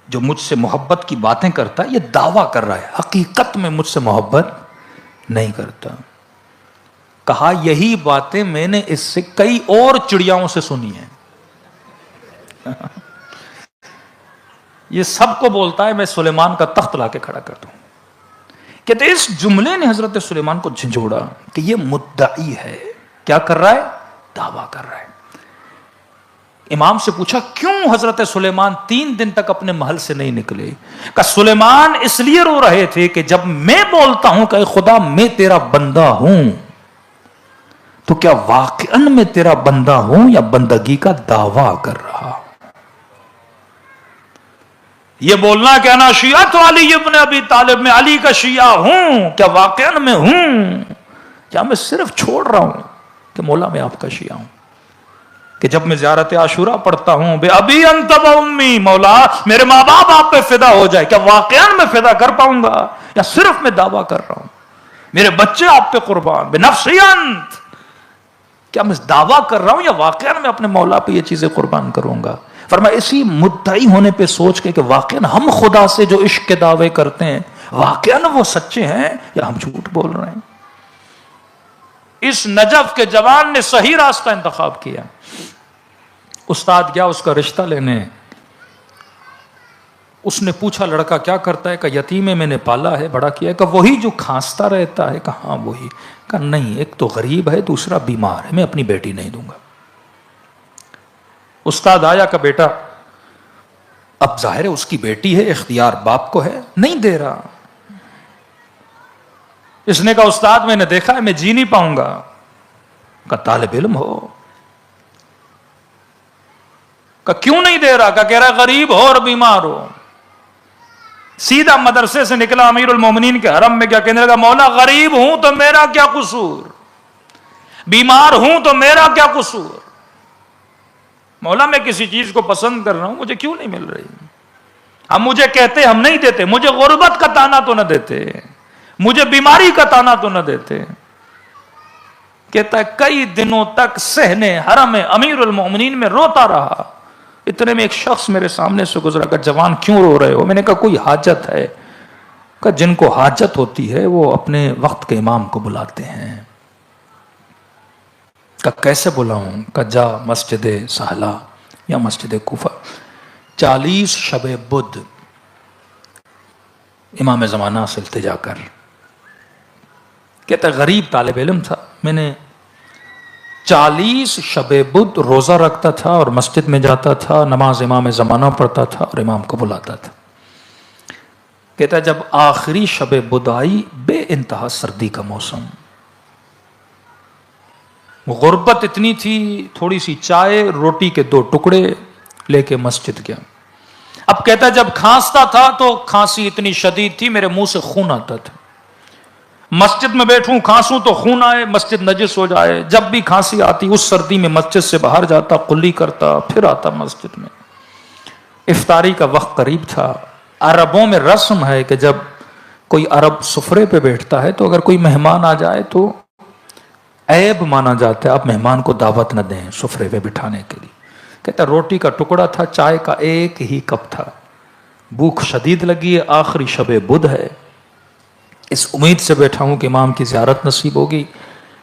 جو مجھ سے محبت کی باتیں کرتا ہے یہ دعویٰ کر رہا ہے, حقیقت میں مجھ سے محبت نہیں کرتا. کہا یہی باتیں میں نے اس سے کئی اور چڑیاؤں سے سنی ہیں. یہ سب کو بولتا ہے میں سلیمان کا تخت لا کے کھڑا کر دوں. کہتے اس جملے نے حضرت سلیمان کو جھنجھوڑا کہ یہ مدعی ہے. کیا کر رہا ہے؟ دعویٰ کر رہا ہے. امام سے پوچھا کیوں حضرت سلیمان 3 دن تک اپنے محل سے نہیں نکلے؟ کہ سلیمان اس لیے رو رہے تھے کہ جب میں بولتا ہوں کہ خدا میں تیرا بندہ ہوں تو کیا واقعاً میں تیرا بندہ ہوں یا بندگی کا دعویٰ کر رہا؟ یہ بولنا کہ انا شیعہ تو علی ابن ابی طالب, میں علی کا شیعہ ہوں, کیا واقعاً میں ہوں یا میں صرف چھوڑ رہا ہوں کہ مولا میں آپ کا شیعہ ہوں؟ کہ جب میں زیارت عاشورہ پڑھتا ہوں بے ابی انت و امی, مولا میرے ماں باپ آپ پہ فدا ہو جائے, کیا واقعاً میں فدا کر پاؤں گا یا صرف میں دعویٰ کر رہا ہوں؟ میرے بچے آپ پہ قربان بے نفسی انت, کیا میں دعویٰ کر رہا ہوں یا واقعاً میں اپنے مولا پہ یہ چیزیں قربان کروں گا؟ فرمایا اسی مدعی ہونے پہ سوچ کے کہ واقعاً ہم خدا سے جو عشق کے دعوے کرتے ہیں واقعاً وہ سچے ہیں یا ہم جھوٹ بول رہے ہیں. اس نجف کے جوان نے صحیح راستہ انتخاب کیا. استاد گیا اس کا رشتہ لینے, اس نے پوچھا لڑکا کیا کرتا ہے؟ کہ یتیم ہے, میں نے پالا ہے, بڑا کیا ہے. کہ وہی جو کھانستا رہتا ہے؟ کہ ہاں وہی. کہ نہیں, ایک تو غریب ہے دوسرا بیمار ہے, میں اپنی بیٹی نہیں دوں گا. استاد آیا کہ بیٹا, اب ظاہر ہے اس کی بیٹی ہے, اختیار باپ کو ہے, نہیں دے رہا. اس نے کہا استاد میں نے دیکھا ہے میں جی نہیں پاؤں گا. کہ طالب علم ہو. کہ کیوں نہیں دے رہا؟ کہ کہہ رہا غریب ہو اور بیمار ہو. سیدھا مدرسے سے نکلا امیر المومنین کے حرم میں, کیا کہنے لگا مولا غریب ہوں تو میرا کیا قصور, بیمار ہوں تو میرا کیا قصور, مولا میں کسی چیز کو پسند کر رہا ہوں مجھے کیوں نہیں مل رہی؟ ہم مجھے کہتے ہم نہیں دیتے, مجھے غربت کا تانا تو نہ دیتے, مجھے بیماری کا تانا تو نہ دیتے. کہتا ہے کئی دنوں تک صحن حرم امیر المومنین میں روتا رہا. اتنے میں ایک شخص میرے سامنے سے گزرا. کہ جوان کیوں رو رہے ہو؟ میں نے کہا کوئی حاجت ہے. کہ جن کو حاجت ہوتی ہے وہ اپنے وقت کے امام کو بلاتے ہیں. کہ کیسے بلاؤں؟ کہ جا مسجد سہلا یا مسجد کوفہ, 40 شب بدھ امام زمانہ سے التجا کر. کہتا غریب طالب علم تھا, میں نے 40 شب بدھ روزہ رکھتا تھا اور مسجد میں جاتا تھا, نماز امام زمانہ پڑھتا تھا اور امام کو بلاتا تھا. کہتا جب آخری شب بدھ آئی, بے انتہا سردی کا موسم, غربت اتنی تھی, تھوڑی سی چائے روٹی کے 2 ٹکڑے لے کے مسجد گیا. اب کہتا جب کھانستا تھا تو کھانسی اتنی شدید تھی میرے منہ سے خون آتا تھا. مسجد میں بیٹھوں کھانسوں تو خون آئے, مسجد نجس ہو جائے. جب بھی کھانسی آتی اس سردی میں مسجد سے باہر جاتا, قلی کرتا, پھر آتا مسجد میں. افطاری کا وقت قریب تھا. عربوں میں رسم ہے کہ جب کوئی عرب سفرے پہ بیٹھتا ہے تو اگر کوئی مہمان آ جائے تو عیب مانا جاتا ہے, آپ مہمان کو دعوت نہ دیں سفرے پہ بٹھانے کے لیے. کہتا روٹی کا ٹکڑا تھا, چائے کا 1 ہی کپ تھا, بھوک شدید لگی ہے, آخری شب بدھ ہے, اس امید سے بیٹھا ہوں کہ امام کی زیارت نصیب ہوگی.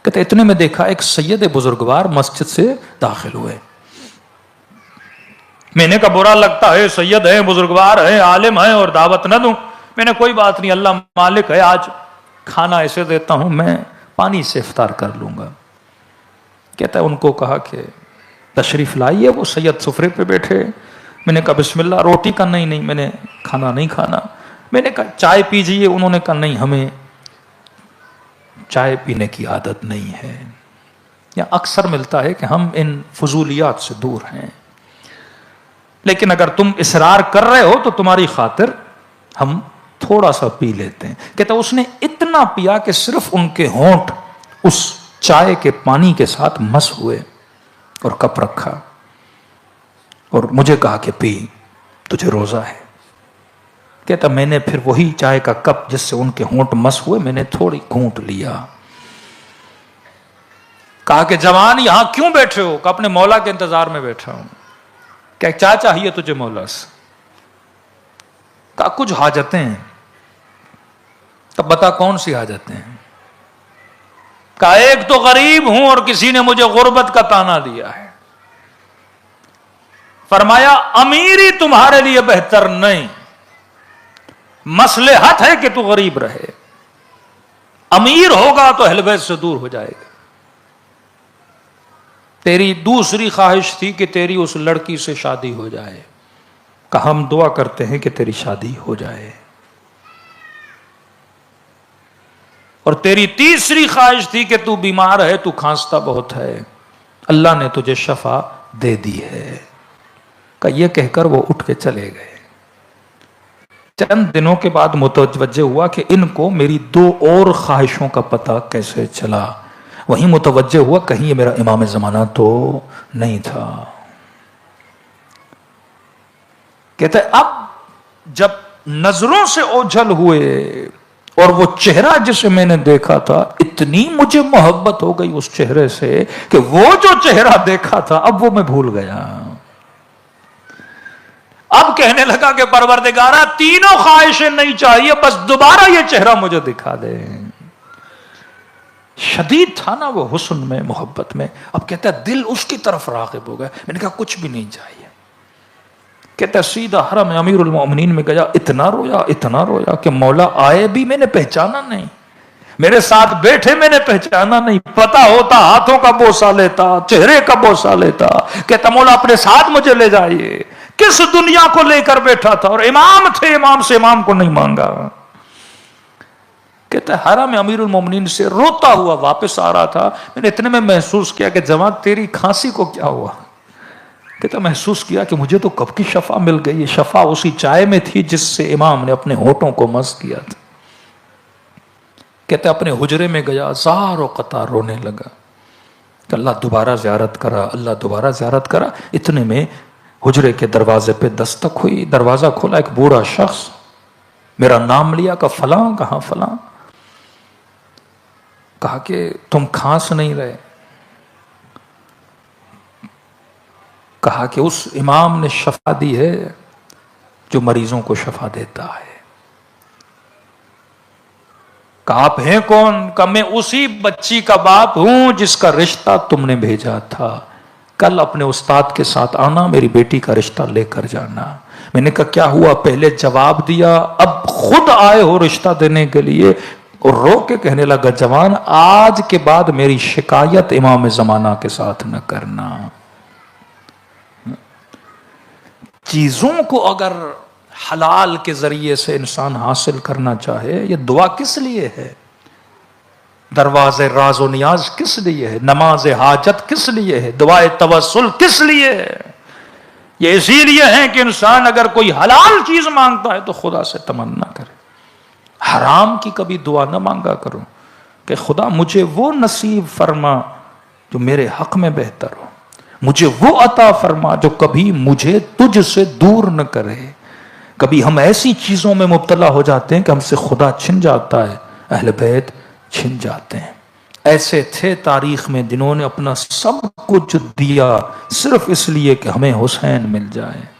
کہتے اتنے میں دیکھا ایک سید بزرگوار مسجد سے داخل ہوئے. میں نے کہا برا لگتا ہے، سید ہیں، بزرگوار ہیں، عالم ہیں اور دعوت نہ دوں؟ میں نے کوئی بات نہیں، اللہ مالک ہے، آج کھانا ایسے دیتا ہوں، میں پانی سے افطار کر لوں گا۔ کہتا ہے ان کو کہا کہ تشریف لائیے، وہ سید سفرے پہ بیٹھے۔ میں نے کہا بسم اللہ، روٹی کا نہیں میں نے کھانا نہیں کھانا۔ میں نے کہا چائے پیجئے، انہوں نے کہا نہیں، ہمیں چائے پینے کی عادت نہیں ہے۔ یا اکثر ملتا ہے کہ ہم ان فضولیات سے دور ہیں، لیکن اگر تم اصرار کر رہے ہو تو تمہاری خاطر ہم تھوڑا سا پی لیتے ہیں۔ کہتا اس نے اتنا پیا کہ صرف ان کے ہونٹ اس چائے کے پانی کے ساتھ مس ہوئے اور کپ رکھا اور مجھے کہا کہ پی، تجھے روزہ ہے۔ کہتا میں نے پھر وہی چائے کا کپ جس سے ان کے ہونٹ مس ہوئے، میں نے تھوڑی گھونٹ لیا۔ کہا کہ جوان یہاں کیوں بیٹھے ہو؟ کہ اپنے مولا کے انتظار میں بیٹھا ہوں۔ کہ کیا چاہیے تجھے مولا سے؟ کہا کچھ حاجتیں ہیں۔ تب بتا کون سی حاجتیں ہیں؟ کہا ایک تو غریب ہوں اور کسی نے مجھے غربت کا طعنہ دیا ہے۔ فرمایا امیری تمہارے لیے بہتر نہیں، مصلحت ہے کہ تو غریب رہے، امیر ہوگا تو اہل بیت سے دور ہو جائے گا۔ تیری دوسری خواہش تھی کہ تیری اس لڑکی سے شادی ہو جائے، کہ ہم دعا کرتے ہیں کہ تیری شادی ہو جائے۔ اور تیری تیسری خواہش تھی کہ تو بیمار ہے، تو کھانستا بہت ہے، اللہ نے تجھے شفا دے دی ہے۔ کہ یہ کہہ کر وہ اٹھ کے چلے گئے۔ چند دنوں کے بعد متوجہ ہوا کہ ان کو میری دو اور خواہشوں کا پتہ کیسے چلا۔ وہیں متوجہ ہوا کہیں یہ میرا امام زمانہ تو نہیں تھا۔ کہتا ہے اب جب نظروں سے اوجھل ہوئے اور وہ چہرہ جسے میں نے دیکھا تھا، اتنی مجھے محبت ہو گئی اس چہرے سے کہ وہ جو چہرہ دیکھا تھا اب وہ میں بھول گیا۔ اب کہنے لگا کہ پروردگارا تینوں خواہشیں نہیں چاہیے، بس دوبارہ یہ چہرہ مجھے دکھا دے۔ شدید تھا نا وہ حسن میں، محبت میں۔ اب کہتا ہے دل اس کی طرف راغب ہو گیا۔ میں نے کہا کچھ بھی نہیں چاہیے۔ کہتا ہے سیدھا حرم امیر المومنین میں گیا، اتنا رویا کہ مولا آئے بھی میں نے پہچانا نہیں، میرے ساتھ بیٹھے میں نے پہچانا نہیں، پتا ہوتا ہاتھوں کا بوسہ لیتا، چہرے کا بوسہ لیتا۔ کہتا مولا اپنے ساتھ مجھے لے جائیے۔ کس دنیا کو لے کر بیٹھا تھا، اور امام تھے، امام سے امام کو نہیں مانگا۔ کہتا ہے حرم امیر المومنین سے روتا ہوا واپس آ رہا تھا، میں نے اتنے میں محسوس کیا کہ جوان تیری کھانسی کو کیا ہوا؟ کہتا محسوس کیا کہ مجھے تو کب کی شفا مل گئی، یہ شفا اسی چائے میں تھی جس سے امام نے اپنے ہونٹوں کو مس کیا تھا۔ کہتا اپنے حجرے میں گیا، زار و قطار رونے لگا کہ اللہ دوبارہ زیارت کرا، اللہ دوبارہ زیارت کرا۔ اتنے میں حجرے کے دروازے پہ دستک ہوئی، دروازہ کھولا، ایک بوڑھا شخص میرا نام لیا کہ فلاں، کہاں فلاں؟ کہا کہ تم کھانس نہیں رہے؟ کہا کہ اس امام نے شفا دی ہے جو مریضوں کو شفا دیتا ہے۔ کہا آپ ہیں کون؟ کہا میں اسی بچی کا باپ ہوں جس کا رشتہ تم نے بھیجا تھا، کل اپنے استاد کے ساتھ آنا، میری بیٹی کا رشتہ لے کر جانا۔ میں نے کہا کیا ہوا؟ پہلے جواب دیا، اب خود آئے ہو رشتہ دینے کے لیے؟ اور رو کے کہنے لگا جوان آج کے بعد میری شکایت امام زمانہ کے ساتھ نہ کرنا۔ چیزوں کو اگر حلال کے ذریعے سے انسان حاصل کرنا چاہے، یہ دعا کس لیے ہے؟ دروازے راز و نیاز کس لیے ہے؟ نماز حاجت کس لیے ہے؟ دعائے توسل کس لیے ہے؟ یہ اسی لیے ہے کہ انسان اگر کوئی حلال چیز مانگتا ہے تو خدا سے تمنا کرے، حرام کی کبھی دعا نہ مانگا کرو کہ خدا مجھے وہ نصیب فرما جو میرے حق میں بہتر ہو، مجھے وہ عطا فرما جو کبھی مجھے تجھ سے دور نہ کرے۔ کبھی ہم ایسی چیزوں میں مبتلا ہو جاتے ہیں کہ ہم سے خدا چھن جاتا ہے، اہل بیت چھن جاتے ہیں۔ ایسے تھے تاریخ میں جنہوں نے اپنا سب کچھ دیا صرف اس لیے کہ ہمیں حسین مل جائے۔